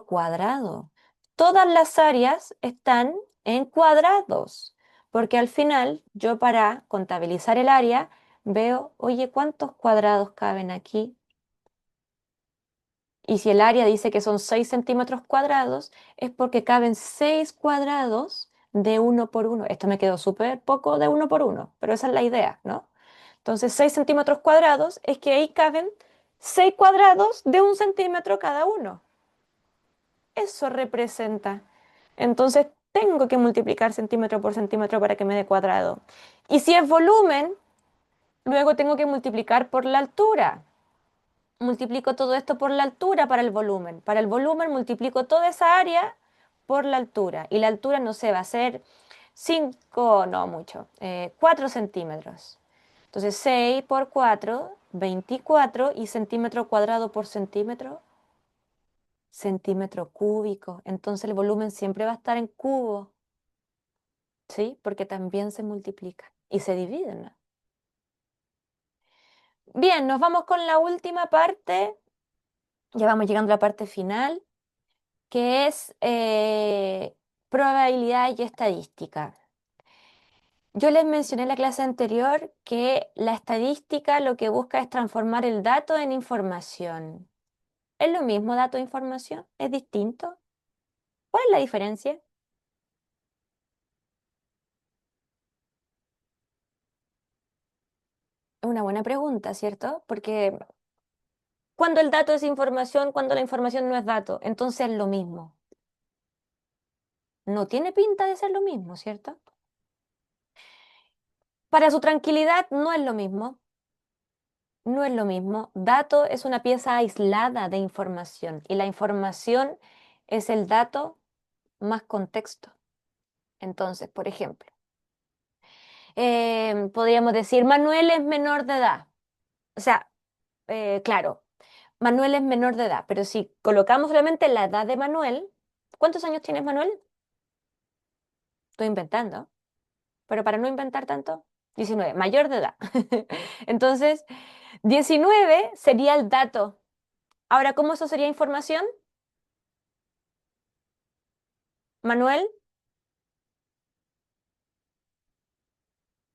cuadrado. Todas las áreas están en cuadrados, porque al final yo para contabilizar el área veo, oye, ¿cuántos cuadrados caben aquí? Y si el área dice que son 6 centímetros cuadrados, es porque caben 6 cuadrados de uno por uno. Esto me quedó súper poco de uno por uno, pero esa es la idea, ¿no? Entonces, 6 centímetros cuadrados es que ahí caben 6 cuadrados de un centímetro cada uno. Eso representa. Entonces, tengo que multiplicar centímetro por centímetro para que me dé cuadrado. Y si es volumen, luego tengo que multiplicar por la altura. Multiplico todo esto por la altura para el volumen. Para el volumen multiplico toda esa área por la altura. Y la altura no sé, va a ser 5 no mucho, 4 centímetros. Entonces 6 por 4 24 y centímetro cuadrado por centímetro cúbico. Entonces el volumen siempre va a estar en cubo, ¿sí? Porque también se multiplica y se divide, ¿no? Bien, nos vamos con la última parte. Ya vamos llegando a la parte final, que es probabilidad y estadística. Yo les mencioné en la clase anterior que la estadística lo que busca es transformar el dato en información. ¿Es lo mismo dato e información? ¿Es distinto? ¿Cuál es la diferencia? Es una buena pregunta, ¿cierto? Porque cuando el dato es información, cuando la información no es dato, entonces es lo mismo. No tiene pinta de ser lo mismo, ¿cierto? Para su tranquilidad no es lo mismo. No es lo mismo. Dato es una pieza aislada de información y la información es el dato más contexto. Entonces, por ejemplo, podríamos decir, Manuel es menor de edad. O sea, claro, Manuel es menor de edad, pero si colocamos solamente la edad de Manuel, ¿cuántos años tienes, Manuel? Estoy inventando, pero para no inventar tanto, 19, mayor de edad. Entonces, 19 sería el dato. Ahora, ¿cómo eso sería información? Manuel,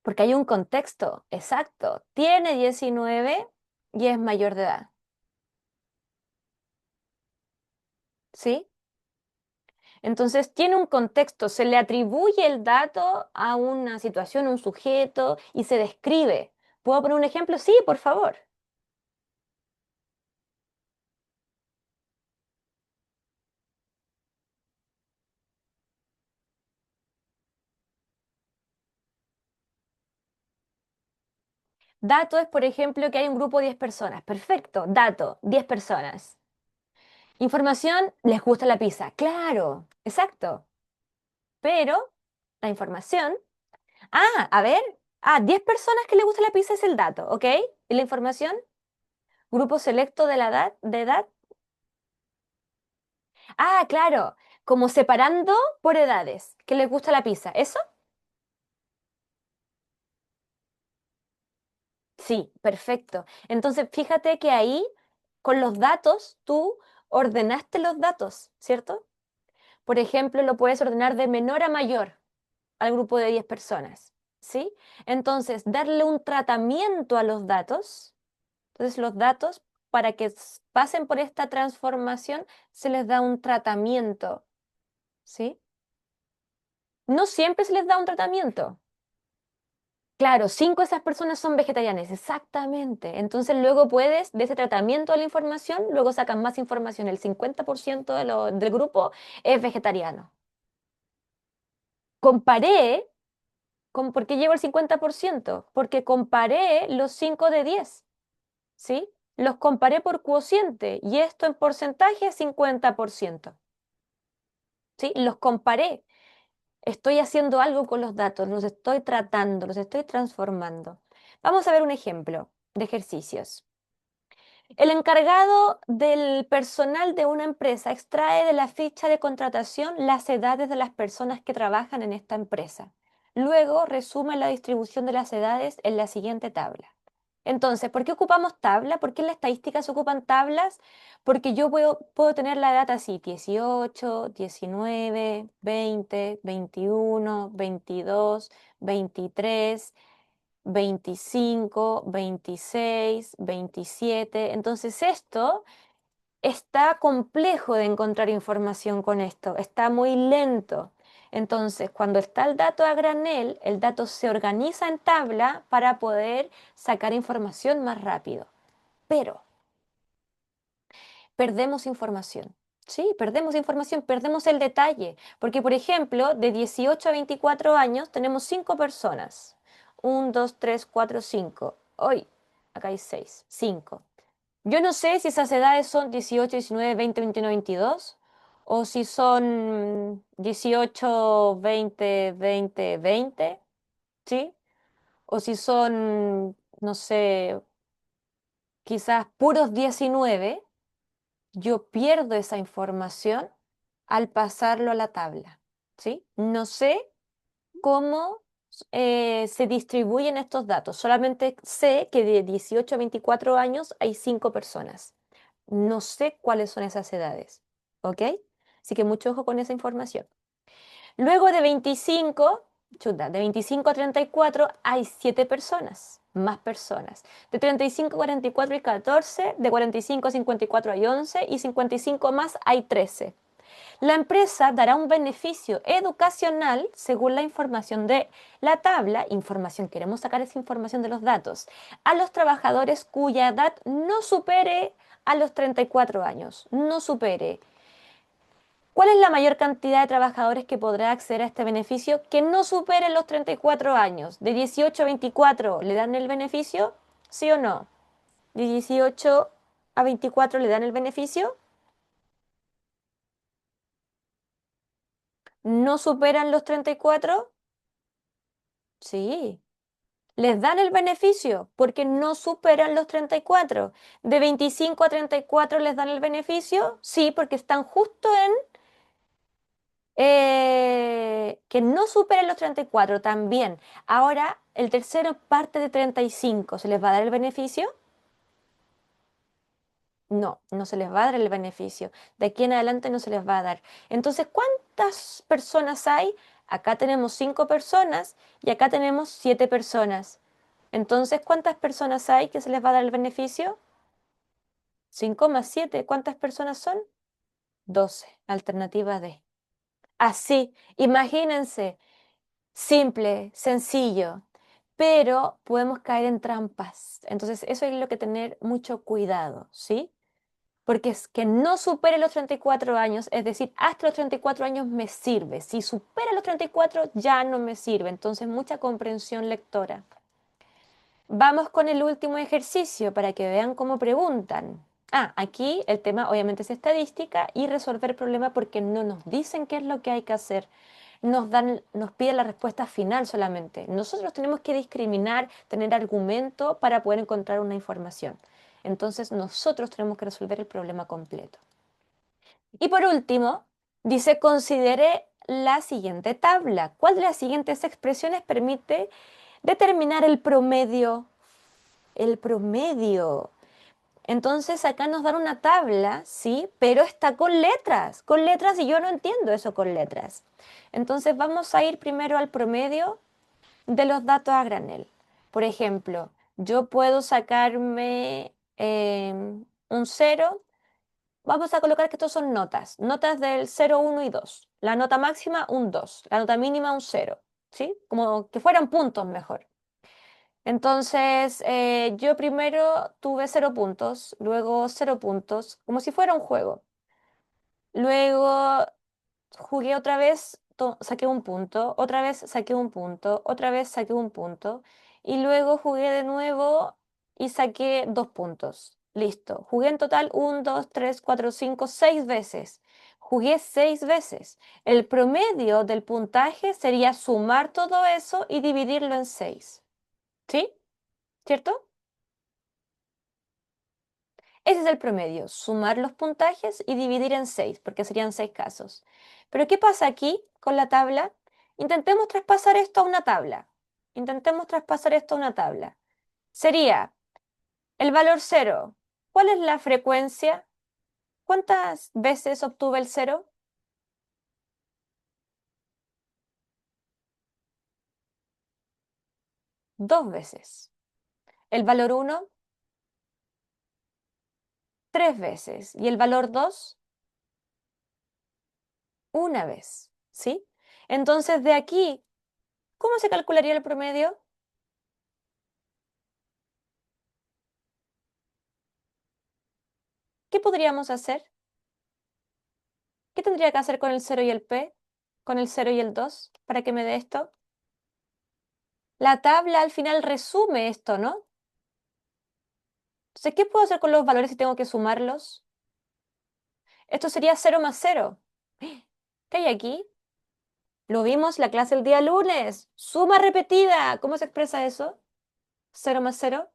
porque hay un contexto exacto. Tiene 19 y es mayor de edad. ¿Sí? Entonces tiene un contexto, se le atribuye el dato a una situación, un sujeto y se describe. ¿Puedo poner un ejemplo? Sí, por favor. Dato es, por ejemplo, que hay un grupo de 10 personas. Perfecto. Dato, 10 personas. Información, les gusta la pizza. Claro, exacto. Pero la información. Ah, a ver. 10 personas que les gusta la pizza es el dato, ¿ok? ¿Y la información? Grupo selecto de la edad. Claro. Como separando por edades, que les gusta la pizza. ¿Eso? Sí, perfecto. Entonces, fíjate que ahí, con los datos, tú ordenaste los datos, ¿cierto? Por ejemplo, lo puedes ordenar de menor a mayor al grupo de 10 personas, ¿sí? Entonces, darle un tratamiento a los datos. Entonces, los datos, para que pasen por esta transformación, se les da un tratamiento, ¿sí? No siempre se les da un tratamiento. Claro, 5 de esas personas son vegetarianas, exactamente. Entonces luego puedes, de ese tratamiento de la información, luego sacan más información. El 50% del grupo es vegetariano. Comparé, ¿por qué llevo el 50%? Porque comparé los 5 de 10, ¿sí? Los comparé por cociente y esto en porcentaje es 50%, ¿sí? Los comparé. Estoy haciendo algo con los datos, los estoy tratando, los estoy transformando. Vamos a ver un ejemplo de ejercicios. El encargado del personal de una empresa extrae de la ficha de contratación las edades de las personas que trabajan en esta empresa. Luego resume la distribución de las edades en la siguiente tabla. Entonces, ¿por qué ocupamos tabla? ¿Por qué en la estadística se ocupan tablas? Porque yo puedo tener la data así, 18, 19, 20, 21, 22, 23. 25, 26, 27. Entonces esto está complejo de encontrar información con esto, está muy lento. Entonces, cuando está el dato a granel, el dato se organiza en tabla para poder sacar información más rápido. Pero perdemos información. Sí, perdemos información, perdemos el detalle. Porque, por ejemplo, de 18 a 24 años tenemos 5 personas. 1, 2, 3, 4, 5. Hoy, acá hay 6, 5. Yo no sé si esas edades son 18, 19, 20, 21, 22, o si son 18, 20, 20, 20, ¿sí? O si son, no sé, quizás puros 19. Yo pierdo esa información al pasarlo a la tabla, ¿sí? No sé cómo se distribuyen estos datos, solamente sé que de 18 a 24 años hay 5 personas. No sé cuáles son esas edades, ¿ok? Así que mucho ojo con esa información. Luego de 25, chuta, de 25 a 34 hay 7 personas, más personas. De 35 a 44 hay 14, de 45 a 54 hay 11 y 55 más hay 13. La empresa dará un beneficio educacional según la información de la tabla, información, queremos sacar esa información de los datos, a los trabajadores cuya edad no supere a los 34 años, no supere. ¿Cuál es la mayor cantidad de trabajadores que podrá acceder a este beneficio que no supere los 34 años? ¿De 18 a 24 le dan el beneficio? ¿Sí o no? ¿De 18 a 24 le dan el beneficio? ¿No superan los 34? Sí. Les dan el beneficio porque no superan los 34. ¿De 25 a 34 les dan el beneficio? Sí, porque están justo en que no superen los 34 también. Ahora, el tercero parte de 35. ¿Se les va a dar el beneficio? No, no se les va a dar el beneficio. De aquí en adelante no se les va a dar. Entonces, ¿cuántas personas hay? Acá tenemos 5 personas y acá tenemos 7 personas. Entonces, ¿cuántas personas hay que se les va a dar el beneficio? 5 más 7. ¿Cuántas personas son? 12. Alternativa D. Así, imagínense. Simple, sencillo, pero podemos caer en trampas. Entonces, eso es lo que tener mucho cuidado, ¿sí? Porque es que no supere los 34 años, es decir, hasta los 34 años me sirve. Si supera los 34 ya no me sirve. Entonces, mucha comprensión lectora. Vamos con el último ejercicio para que vean cómo preguntan. Aquí el tema obviamente es estadística y resolver el problema porque no nos dicen qué es lo que hay que hacer. Nos piden la respuesta final solamente. Nosotros tenemos que discriminar, tener argumento para poder encontrar una información. Entonces nosotros tenemos que resolver el problema completo. Y por último, dice, considere la siguiente tabla. ¿Cuál de las siguientes expresiones permite determinar el promedio? El promedio. Entonces acá nos dan una tabla, ¿sí? Pero está con letras y yo no entiendo eso con letras. Entonces vamos a ir primero al promedio de los datos a granel. Por ejemplo, yo puedo sacarme un cero. Vamos a colocar que estos son notas, notas del cero, 1 y 2. La nota máxima un 2, la nota mínima un cero, ¿sí? Como que fueran puntos mejor. Entonces, yo primero tuve 0 puntos, luego 0 puntos, como si fuera un juego. Luego jugué otra vez, saqué un punto, otra vez saqué un punto, otra vez saqué un punto, y luego jugué de nuevo y saqué 2 puntos. Listo. Jugué en total 1, 2, 3, 4, 5, 6 veces. Jugué 6 veces. El promedio del puntaje sería sumar todo eso y dividirlo en 6. ¿Sí? ¿Cierto? Ese es el promedio, sumar los puntajes y dividir en 6, porque serían 6 casos. Pero ¿qué pasa aquí con la tabla? Intentemos traspasar esto a una tabla. Intentemos traspasar esto a una tabla. Sería el valor 0. ¿Cuál es la frecuencia? ¿Cuántas veces obtuve el 0? 2 veces. El valor 1, 3 veces. Y el valor 2, una vez. ¿Sí? Entonces, de aquí, ¿cómo se calcularía el promedio? ¿Qué podríamos hacer? ¿Qué tendría que hacer con el 0 y el P? ¿Con el 0 y el 2? Para que me dé esto. La tabla al final resume esto, ¿no? Entonces, ¿qué puedo hacer con los valores si tengo que sumarlos? Esto sería 0 más 0. ¿Qué hay aquí? Lo vimos la clase el día lunes. Suma repetida. ¿Cómo se expresa eso? 0 más 0.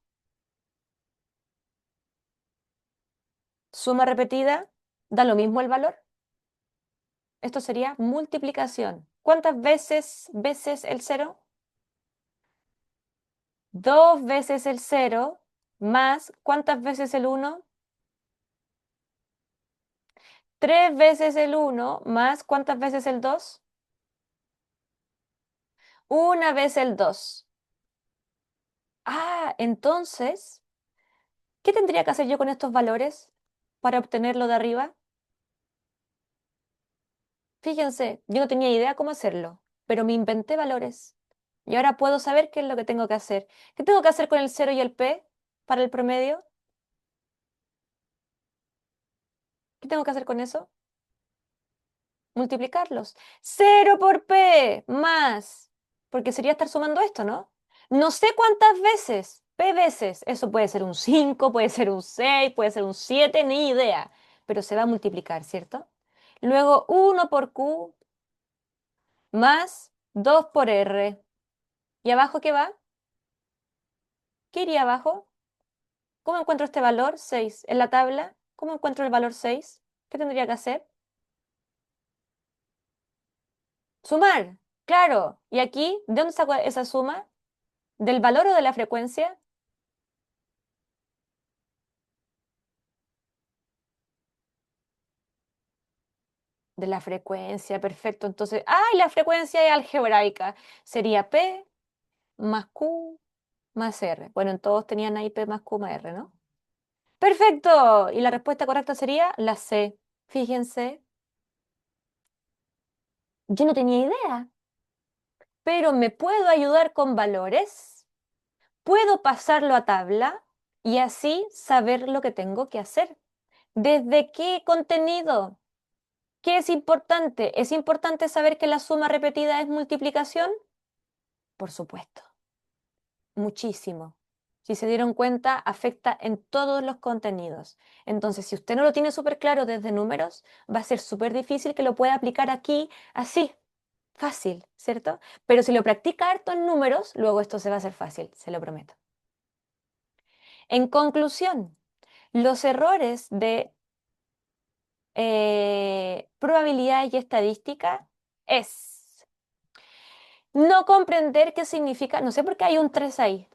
Suma repetida. Da lo mismo el valor. Esto sería multiplicación. ¿Cuántas veces el 0? 2 veces el 0 más ¿cuántas veces el 1? 3 veces el 1 más ¿cuántas veces el 2? Una vez el 2. Ah, entonces, ¿qué tendría que hacer yo con estos valores para obtenerlo de arriba? Fíjense, yo no tenía idea cómo hacerlo, pero me inventé valores. Y ahora puedo saber qué es lo que tengo que hacer. ¿Qué tengo que hacer con el 0 y el P para el promedio? ¿Qué tengo que hacer con eso? Multiplicarlos. 0 por P más, porque sería estar sumando esto, ¿no? No sé cuántas veces, P veces. Eso puede ser un 5, puede ser un 6, puede ser un 7, ni idea. Pero se va a multiplicar, ¿cierto? Luego 1 por Q más 2 por R. ¿Y abajo qué va? ¿Qué iría abajo? ¿Cómo encuentro este valor? 6. En la tabla, ¿cómo encuentro el valor 6? ¿Qué tendría que hacer? Sumar, claro. ¿Y aquí, de dónde saco esa suma? ¿Del valor o de la frecuencia? De la frecuencia, perfecto. Entonces, ¡ay! La frecuencia es algebraica. Sería P más Q más R. Bueno, en todos tenían ahí P más Q más R, ¿no? Perfecto. Y la respuesta correcta sería la C. Fíjense, yo no tenía idea, pero me puedo ayudar con valores, puedo pasarlo a tabla y así saber lo que tengo que hacer. ¿Desde qué contenido? ¿Qué es importante? ¿Es importante saber que la suma repetida es multiplicación? Por supuesto, muchísimo. Si se dieron cuenta, afecta en todos los contenidos. Entonces, si usted no lo tiene súper claro desde números, va a ser súper difícil que lo pueda aplicar aquí así, fácil, ¿cierto? Pero si lo practica harto en números, luego esto se va a hacer fácil, se lo prometo. En conclusión, los errores de probabilidad y estadística es no comprender qué significa, no sé por qué hay un 3 ahí,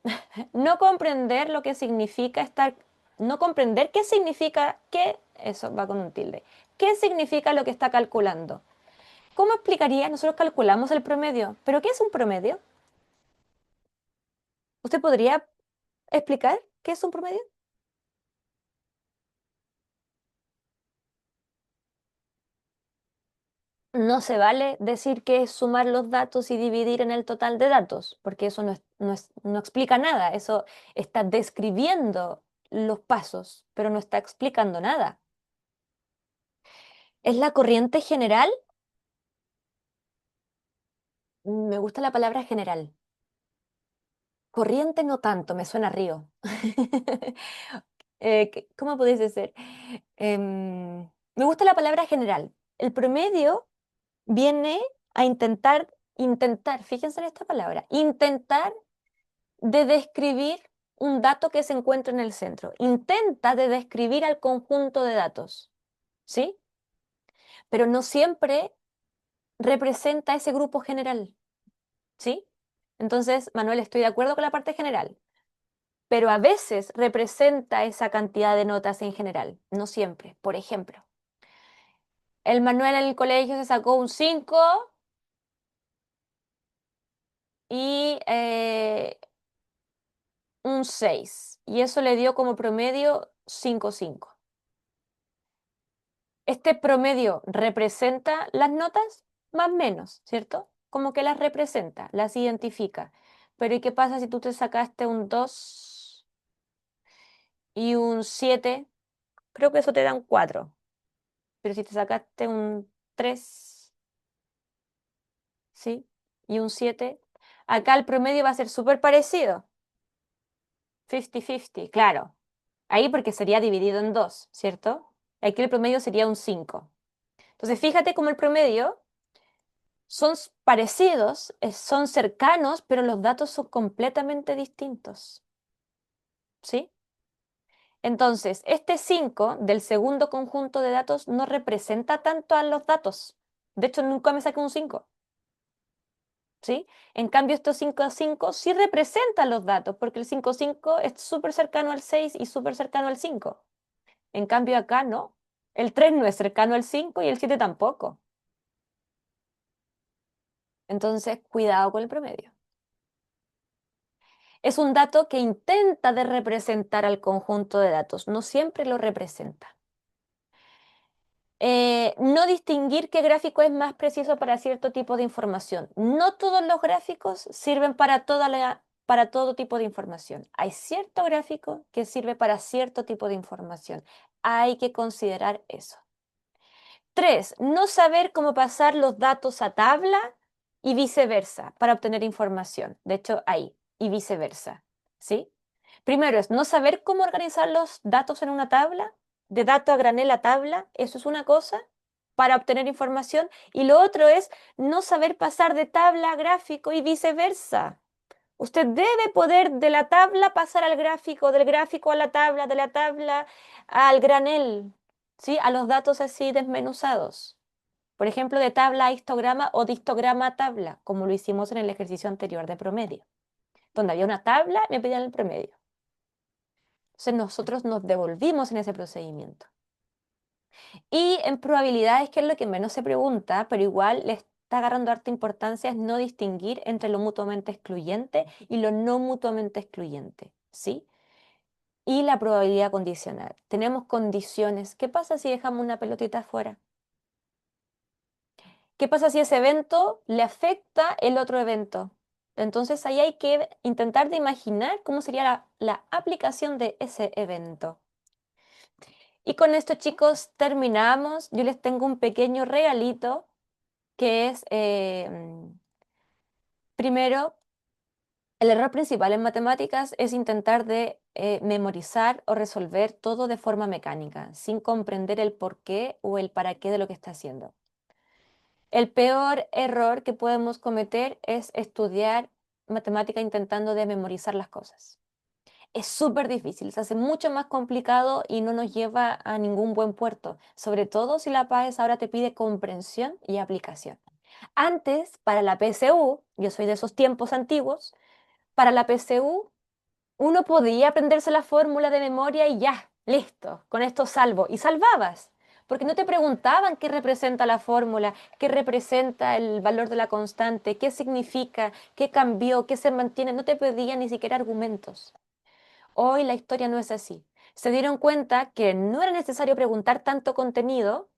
no comprender lo que significa estar, no comprender qué significa, qué, eso va con un tilde, qué significa lo que está calculando. ¿Cómo explicaría? Nosotros calculamos el promedio, pero ¿qué es un promedio? ¿Usted podría explicar qué es un promedio? No se vale decir que es sumar los datos y dividir en el total de datos, porque eso no explica nada. Eso está describiendo los pasos, pero no está explicando nada. ¿Es la corriente general? Me gusta la palabra general. Corriente no tanto, me suena a río. ¿Cómo podéis decir? Me gusta la palabra general. El promedio viene a intentar, fíjense en esta palabra, intentar de describir un dato que se encuentra en el centro. Intenta de describir al conjunto de datos, ¿sí? Pero no siempre representa ese grupo general, ¿sí? Entonces, Manuel, estoy de acuerdo con la parte general, pero a veces representa esa cantidad de notas en general, no siempre. Por ejemplo, el Manuel en el colegio se sacó un 5 y un 6 y eso le dio como promedio 5,5. Este promedio representa las notas, más o menos, ¿cierto? Como que las representa, las identifica. Pero ¿y qué pasa si tú te sacaste un 2 y un 7? Creo que eso te da un 4. Pero si te sacaste un 3, ¿sí? Y un 7, acá el promedio va a ser súper parecido. 50-50, claro. Ahí porque sería dividido en 2, ¿cierto? Aquí el promedio sería un 5. Entonces, fíjate cómo el promedio son parecidos, son cercanos, pero los datos son completamente distintos, ¿sí? Entonces, este 5 del segundo conjunto de datos no representa tanto a los datos. De hecho, nunca me saqué un 5, ¿sí? En cambio, estos 5,5 sí representan los datos, porque el 5,5 es súper cercano al 6 y súper cercano al 5. En cambio, acá no. El 3 no es cercano al 5 y el 7 tampoco. Entonces, cuidado con el promedio. Es un dato que intenta de representar al conjunto de datos, no siempre lo representa. No distinguir qué gráfico es más preciso para cierto tipo de información. No todos los gráficos sirven para todo tipo de información. Hay cierto gráfico que sirve para cierto tipo de información. Hay que considerar eso. 3, no saber cómo pasar los datos a tabla y viceversa para obtener información. De hecho, ahí, y viceversa. ¿Sí? Primero es no saber cómo organizar los datos en una tabla, de dato a granel a tabla, eso es una cosa, para obtener información. Y lo otro es no saber pasar de tabla a gráfico y viceversa. Usted debe poder de la tabla pasar al gráfico, del gráfico a la tabla, de la tabla al granel, ¿sí? A los datos así desmenuzados. Por ejemplo, de tabla a histograma o de histograma a tabla, como lo hicimos en el ejercicio anterior de promedio, donde había una tabla, me pedían el promedio. Entonces nosotros nos devolvimos en ese procedimiento. Y en probabilidades, que es lo que menos se pregunta, pero igual le está agarrando harta importancia, es no distinguir entre lo mutuamente excluyente y lo no mutuamente excluyente, ¿sí? Y la probabilidad condicional. Tenemos condiciones. ¿Qué pasa si dejamos una pelotita afuera? ¿Qué pasa si ese evento le afecta el otro evento? Entonces ahí hay que intentar de imaginar cómo sería la aplicación de ese evento. Y con esto, chicos, terminamos. Yo les tengo un pequeño regalito que es, primero, el error principal en matemáticas es intentar de memorizar o resolver todo de forma mecánica, sin comprender el por qué o el para qué de lo que está haciendo. El peor error que podemos cometer es estudiar matemática intentando de memorizar las cosas. Es súper difícil, se hace mucho más complicado y no nos lleva a ningún buen puerto, sobre todo si la PAES ahora te pide comprensión y aplicación. Antes, para la PSU, yo soy de esos tiempos antiguos, para la PSU uno podía aprenderse la fórmula de memoria y ya, listo, con esto salvo. Y salvabas, porque no te preguntaban qué representa la fórmula, qué representa el valor de la constante, qué significa, qué cambió, qué se mantiene, no te pedían ni siquiera argumentos. Hoy la historia no es así. Se dieron cuenta que no era necesario preguntar tanto contenido,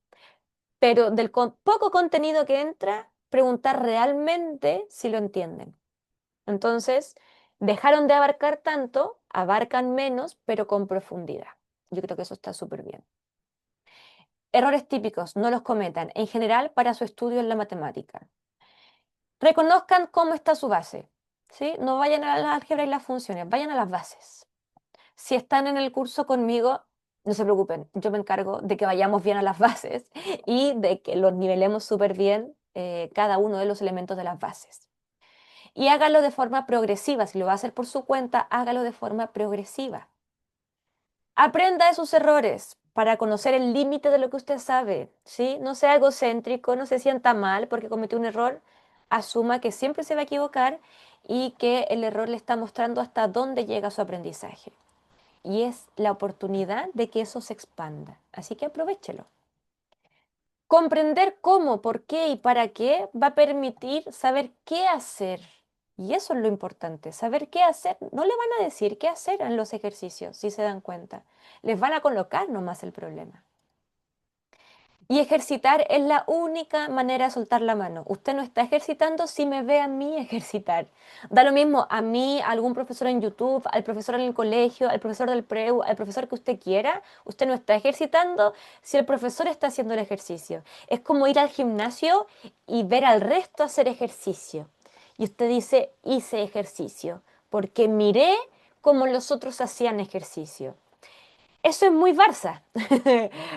pero del poco contenido que entra, preguntar realmente si lo entienden. Entonces, dejaron de abarcar tanto, abarcan menos, pero con profundidad. Yo creo que eso está súper bien. Errores típicos, no los cometan, en general para su estudio en la matemática. Reconozcan cómo está su base, ¿sí? No vayan a la álgebra y las funciones, vayan a las bases. Si están en el curso conmigo, no se preocupen, yo me encargo de que vayamos bien a las bases y de que los nivelemos súper bien cada uno de los elementos de las bases. Y hágalo de forma progresiva, si lo va a hacer por su cuenta, hágalo de forma progresiva. Aprenda de sus errores para conocer el límite de lo que usted sabe, ¿sí? No sea egocéntrico, no se sienta mal porque cometió un error, asuma que siempre se va a equivocar y que el error le está mostrando hasta dónde llega su aprendizaje. Y es la oportunidad de que eso se expanda. Así que aprovéchelo. Comprender cómo, por qué y para qué va a permitir saber qué hacer. Y eso es lo importante, saber qué hacer. No le van a decir qué hacer en los ejercicios, si se dan cuenta. Les van a colocar nomás el problema. Y ejercitar es la única manera de soltar la mano. Usted no está ejercitando si me ve a mí ejercitar. Da lo mismo a mí, a algún profesor en YouTube, al profesor en el colegio, al profesor del preu, al profesor que usted quiera. Usted no está ejercitando si el profesor está haciendo el ejercicio. Es como ir al gimnasio y ver al resto hacer ejercicio. Y usted dice, hice ejercicio, porque miré cómo los otros hacían ejercicio. Eso es muy Barça.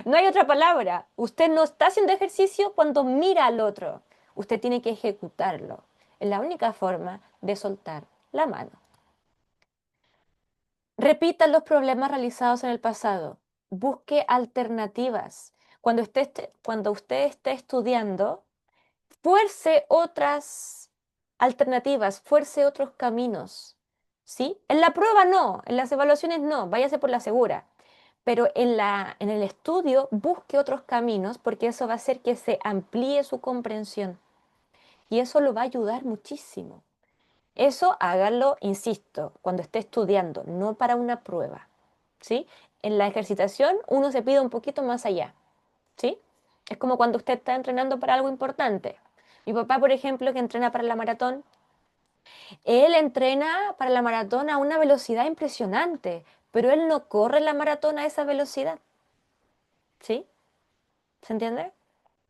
No hay otra palabra. Usted no está haciendo ejercicio cuando mira al otro. Usted tiene que ejecutarlo. Es la única forma de soltar la mano. Repita los problemas realizados en el pasado. Busque alternativas. Cuando usted esté estudiando, fuerce otras alternativas, fuerce otros caminos. ¿Sí? En la prueba no, en las evaluaciones no, váyase por la segura. Pero en el estudio busque otros caminos porque eso va a hacer que se amplíe su comprensión y eso lo va a ayudar muchísimo. Eso hágalo, insisto, cuando esté estudiando, no para una prueba, ¿sí? En la ejercitación uno se pide un poquito más allá, ¿sí? Es como cuando usted está entrenando para algo importante. Mi papá, por ejemplo, que entrena para la maratón, él entrena para la maratón a una velocidad impresionante, pero él no corre la maratón a esa velocidad, ¿sí? ¿Se entiende?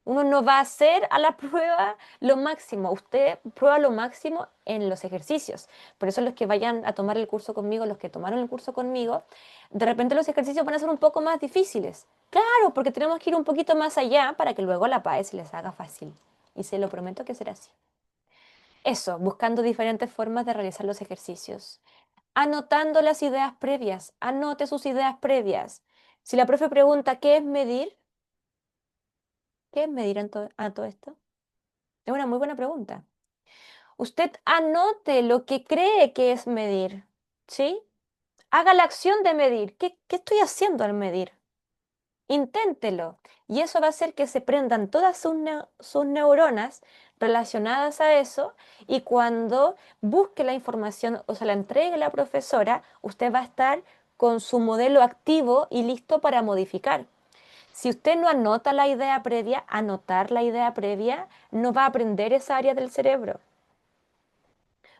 Uno no va a hacer a la prueba lo máximo. Usted prueba lo máximo en los ejercicios. Por eso los que vayan a tomar el curso conmigo, los que tomaron el curso conmigo, de repente los ejercicios van a ser un poco más difíciles. Claro, porque tenemos que ir un poquito más allá para que luego la PAE se les haga fácil. Y se lo prometo que será así. Eso, buscando diferentes formas de realizar los ejercicios. Anotando las ideas previas. Anote sus ideas previas. Si la profe pregunta, ¿qué es medir? ¿Qué es medir a todo esto? Es una muy buena pregunta. Usted anote lo que cree que es medir, ¿sí? Haga la acción de medir. ¿Qué estoy haciendo al medir? Inténtelo. Y eso va a hacer que se prendan todas sus neuronas relacionadas a eso y cuando busque la información o se la entregue la profesora, usted va a estar con su modelo activo y listo para modificar. Si usted no anota la idea previa, anotar la idea previa, no va a aprender esa área del cerebro.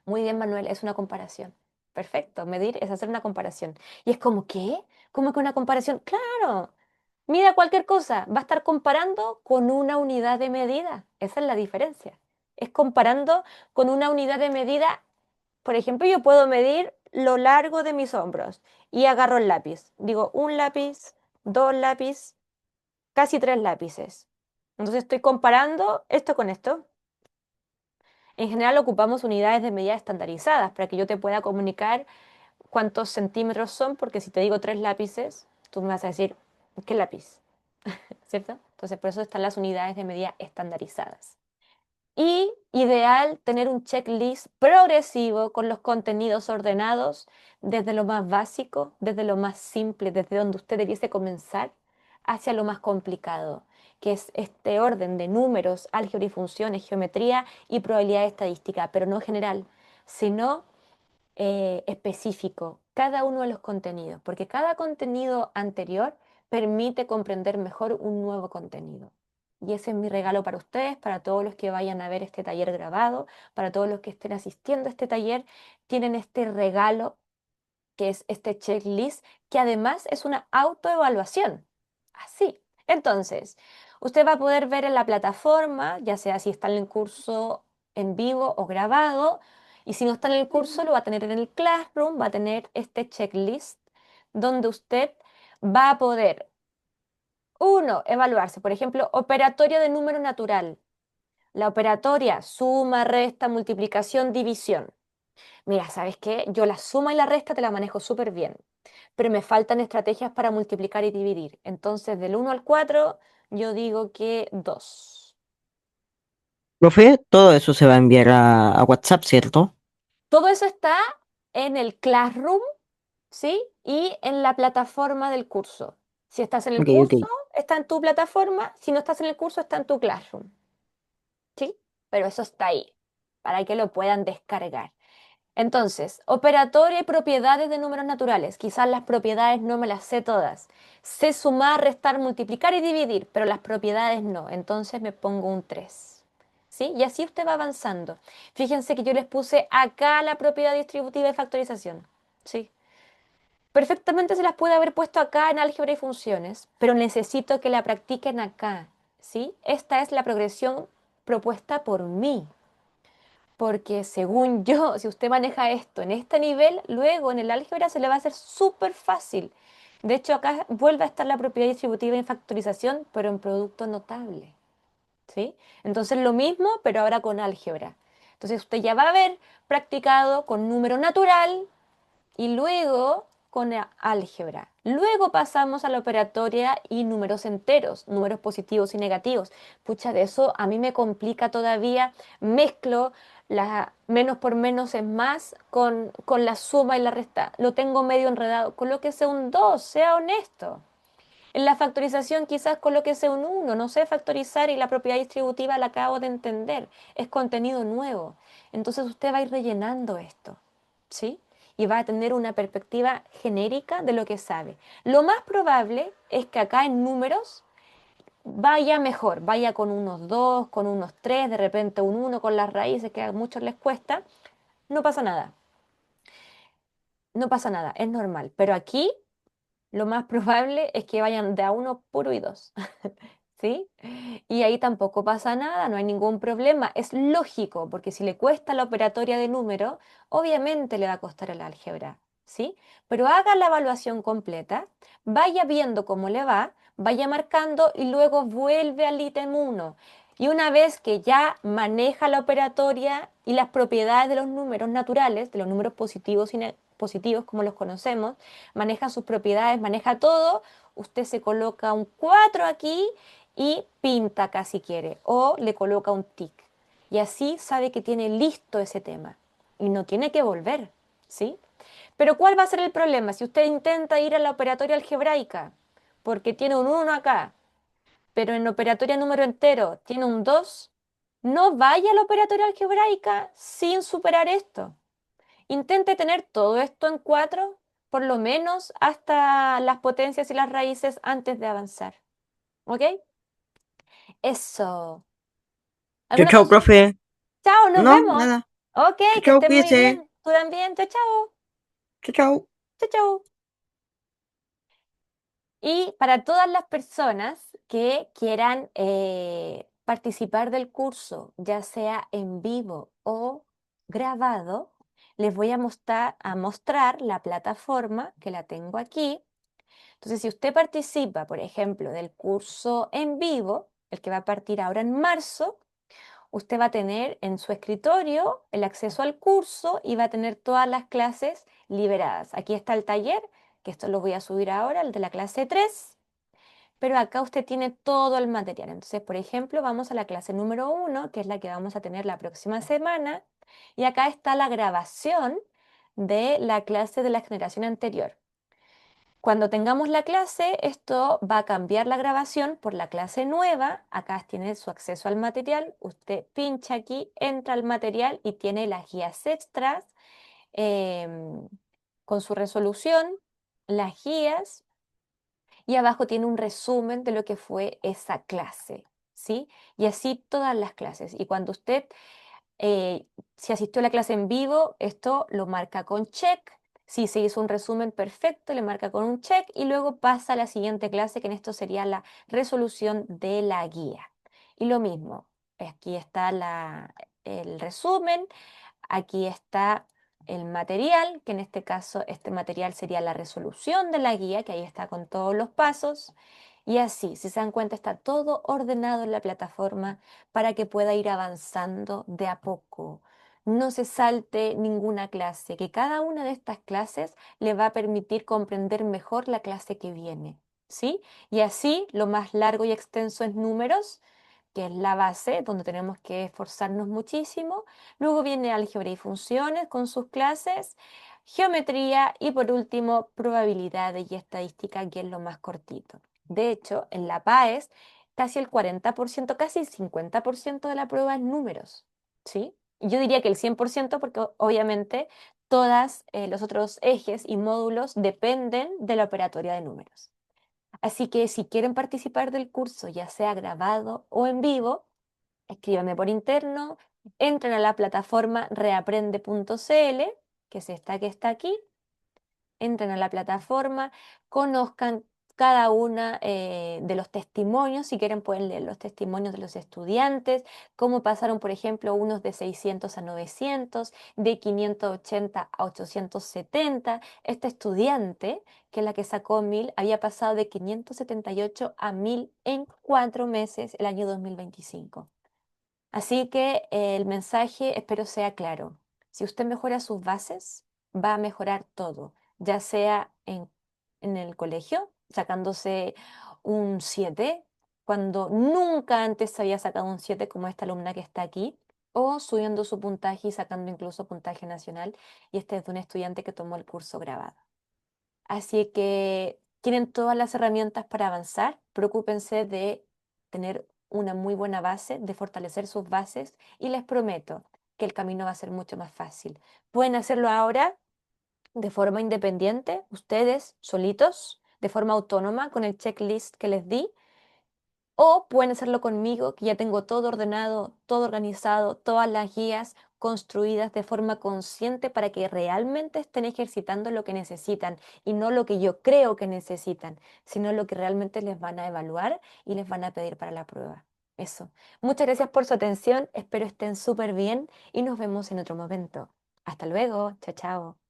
Muy bien, Manuel, es una comparación. Perfecto, medir es hacer una comparación. Y es como, ¿qué? ¿Cómo que una comparación? Claro, mida cualquier cosa, va a estar comparando con una unidad de medida. Esa es la diferencia. Es comparando con una unidad de medida. Por ejemplo, yo puedo medir lo largo de mis hombros y agarro el lápiz. Digo, un lápiz, dos lápiz, casi tres lápices. Entonces estoy comparando esto con esto. En general ocupamos unidades de medida estandarizadas para que yo te pueda comunicar cuántos centímetros son, porque si te digo tres lápices, tú me vas a decir, ¿qué lápiz? ¿Cierto? Entonces por eso están las unidades de medida estandarizadas. Y ideal tener un checklist progresivo con los contenidos ordenados desde lo más básico, desde lo más simple, desde donde usted debiese comenzar, hacia lo más complicado, que es este orden de números, álgebra y funciones, geometría y probabilidad estadística, pero no general, sino específico, cada uno de los contenidos, porque cada contenido anterior permite comprender mejor un nuevo contenido. y ese es mi regalo para ustedes, para todos los que vayan a ver este taller grabado, para todos los que estén asistiendo a este taller, tienen este regalo que es este checklist, que además es una autoevaluación. Así. Entonces, usted va a poder ver en la plataforma, ya sea si está en el curso en vivo o grabado, y si no está en el curso, lo va a tener en el Classroom, va a tener este checklist donde usted va a poder, uno, evaluarse, por ejemplo, operatoria de número natural. La operatoria, suma, resta, multiplicación, división. Mira, ¿sabes qué? Yo la suma y la resta te la manejo súper bien, pero me faltan estrategias para multiplicar y dividir. Entonces, del 1 al 4, yo digo que 2. Profe, todo eso se va a enviar a WhatsApp, ¿cierto? Todo eso está en el Classroom, ¿sí? Y en la plataforma del curso. Si estás en el Ok, ok. curso, está en tu plataforma. Si no estás en el curso, está en tu Classroom, ¿sí? Pero eso está ahí, para que lo puedan descargar. Entonces, operatoria y propiedades de números naturales. Quizás las propiedades no me las sé todas. Sé sumar, restar, multiplicar y dividir, pero las propiedades no. Entonces me pongo un 3. ¿Sí? Y así usted va avanzando. Fíjense que yo les puse acá la propiedad distributiva de factorización. ¿Sí? Perfectamente se las puede haber puesto acá en álgebra y funciones, pero necesito que la practiquen acá. ¿Sí? Esta es la progresión propuesta por mí. Porque según yo, si usted maneja esto en este nivel, luego en el álgebra se le va a hacer súper fácil. De hecho, acá vuelve a estar la propiedad distributiva en factorización, pero en producto notable. ¿Sí? Entonces lo mismo, pero ahora con álgebra. Entonces usted ya va a haber practicado con número natural, y luego con álgebra. Luego pasamos a la operatoria y números enteros, números positivos y negativos. Pucha, de eso a mí me complica todavía. Mezclo la menos por menos es más con la suma y la resta. Lo tengo medio enredado. Colóquese un 2, sea honesto. En la factorización quizás colóquese un 1, no sé factorizar y la propiedad distributiva la acabo de entender, es contenido nuevo. Entonces usted va a ir rellenando esto, ¿sí? Y va a tener una perspectiva genérica de lo que sabe. Lo más probable es que acá en números vaya mejor, vaya con unos 2, con unos 3, de repente un 1 con las raíces que a muchos les cuesta. No pasa nada, no pasa nada, es normal. Pero aquí lo más probable es que vayan de a 1 puro y 2. ¿Sí? Y ahí tampoco pasa nada, no hay ningún problema. Es lógico, porque si le cuesta la operatoria de número, obviamente le va a costar el álgebra, ¿sí? Pero haga la evaluación completa, vaya viendo cómo le va, vaya marcando y luego vuelve al ítem 1. Y una vez que ya maneja la operatoria y las propiedades de los números naturales, de los números positivos y positivos como los conocemos, maneja sus propiedades, maneja todo, usted se coloca un 4 aquí y pinta acá si quiere, o le coloca un tic. Y así sabe que tiene listo ese tema y no tiene que volver, ¿sí? Pero ¿cuál va a ser el problema? Si usted intenta ir a la operatoria algebraica, porque tiene un 1 acá, pero en operatoria número entero tiene un 2, no vaya a la operatoria algebraica sin superar esto. Intente tener todo esto en 4, por lo menos hasta las potencias y las raíces antes de avanzar. ¿Ok? Eso. Chau, ¿Alguna chau, consulta? profe. Chao, nos No, vemos. nada. Ok, Chau, que chau, estés muy cuídese. bien. Tú también. Chao, chao. Chau, chau. Chao, chao. Y para todas las personas que quieran participar del curso, ya sea en vivo o grabado, les voy a mostrar la plataforma que la tengo aquí. Entonces, si usted participa, por ejemplo, del curso en vivo, el que va a partir ahora en marzo, usted va a tener en su escritorio el acceso al curso y va a tener todas las clases liberadas. Aquí está el taller, que esto lo voy a subir ahora, el de la clase 3, pero acá usted tiene todo el material. Entonces, por ejemplo, vamos a la clase número 1, que es la que vamos a tener la próxima semana, y acá está la grabación de la clase de la generación anterior. Cuando tengamos la clase, esto va a cambiar la grabación por la clase nueva. Acá tiene su acceso al material. Usted pincha aquí, entra al material y tiene las guías extras em, con su resolución, las guías y abajo tiene un resumen de lo que fue esa clase. ¿sí? Y así todas las clases. Y cuando usted, eh, si asistió a la clase en vivo, esto lo marca con check. Si se hizo un resumen perfecto, le marca con un check y luego pasa a la siguiente clase, que en esto sería la resolución de la guía. Y lo mismo, aquí está el resumen. Aquí está el material, que en este caso este material sería la resolución de la guía, que ahí está con todos los pasos. Y así, si se dan cuenta, está todo ordenado en la plataforma para que pueda ir avanzando de a poco. No se salte ninguna clase, que cada una de estas clases le va a permitir comprender mejor la clase que viene, ¿sí? Y así, lo más largo y extenso es números, que es la base, donde tenemos que esforzarnos muchísimo. Luego viene álgebra y funciones con sus clases, geometría y por último probabilidades y estadística, que es lo más cortito. De hecho, en la PAES, casi el 40%, casi el 50% de la prueba es números, ¿sí? Y yo diría que el 100% porque obviamente todos los otros ejes y módulos dependen de la operatoria de números. Así que si quieren participar del curso, ya sea grabado o en vivo, escríbanme por interno, entren a la plataforma reaprende.cl, que es esta que está aquí, entren a la plataforma, conozcan cada una de los testimonios, si quieren pueden leer los testimonios de los estudiantes, cómo pasaron, por ejemplo, unos de 600 a 900, de 580 a 870. Este estudiante, que es la que sacó 1000, había pasado de 578 a 1000 en 4 meses el año 2025. Así que el mensaje espero sea claro. Si usted mejora sus bases, va a mejorar todo, ya sea en el colegio, sacándose un 7 cuando nunca antes había sacado un 7 como esta alumna que está aquí, o subiendo su puntaje y sacando incluso puntaje nacional, y este es de un estudiante que tomó el curso grabado. Así que tienen todas las herramientas para avanzar. Preocúpense de tener una muy buena base, de fortalecer sus bases y les prometo que el camino va a ser mucho más fácil. Pueden hacerlo ahora de forma independiente, ustedes solitos, de forma autónoma, con el checklist que les di, o pueden hacerlo conmigo, que ya tengo todo ordenado, todo organizado, todas las guías construidas de forma consciente para que realmente estén ejercitando lo que necesitan y no lo que yo creo que necesitan, sino lo que realmente les van a evaluar y les van a pedir para la prueba. Eso. Muchas gracias por su atención, espero estén súper bien y nos vemos en otro momento. Hasta luego, chao, chao.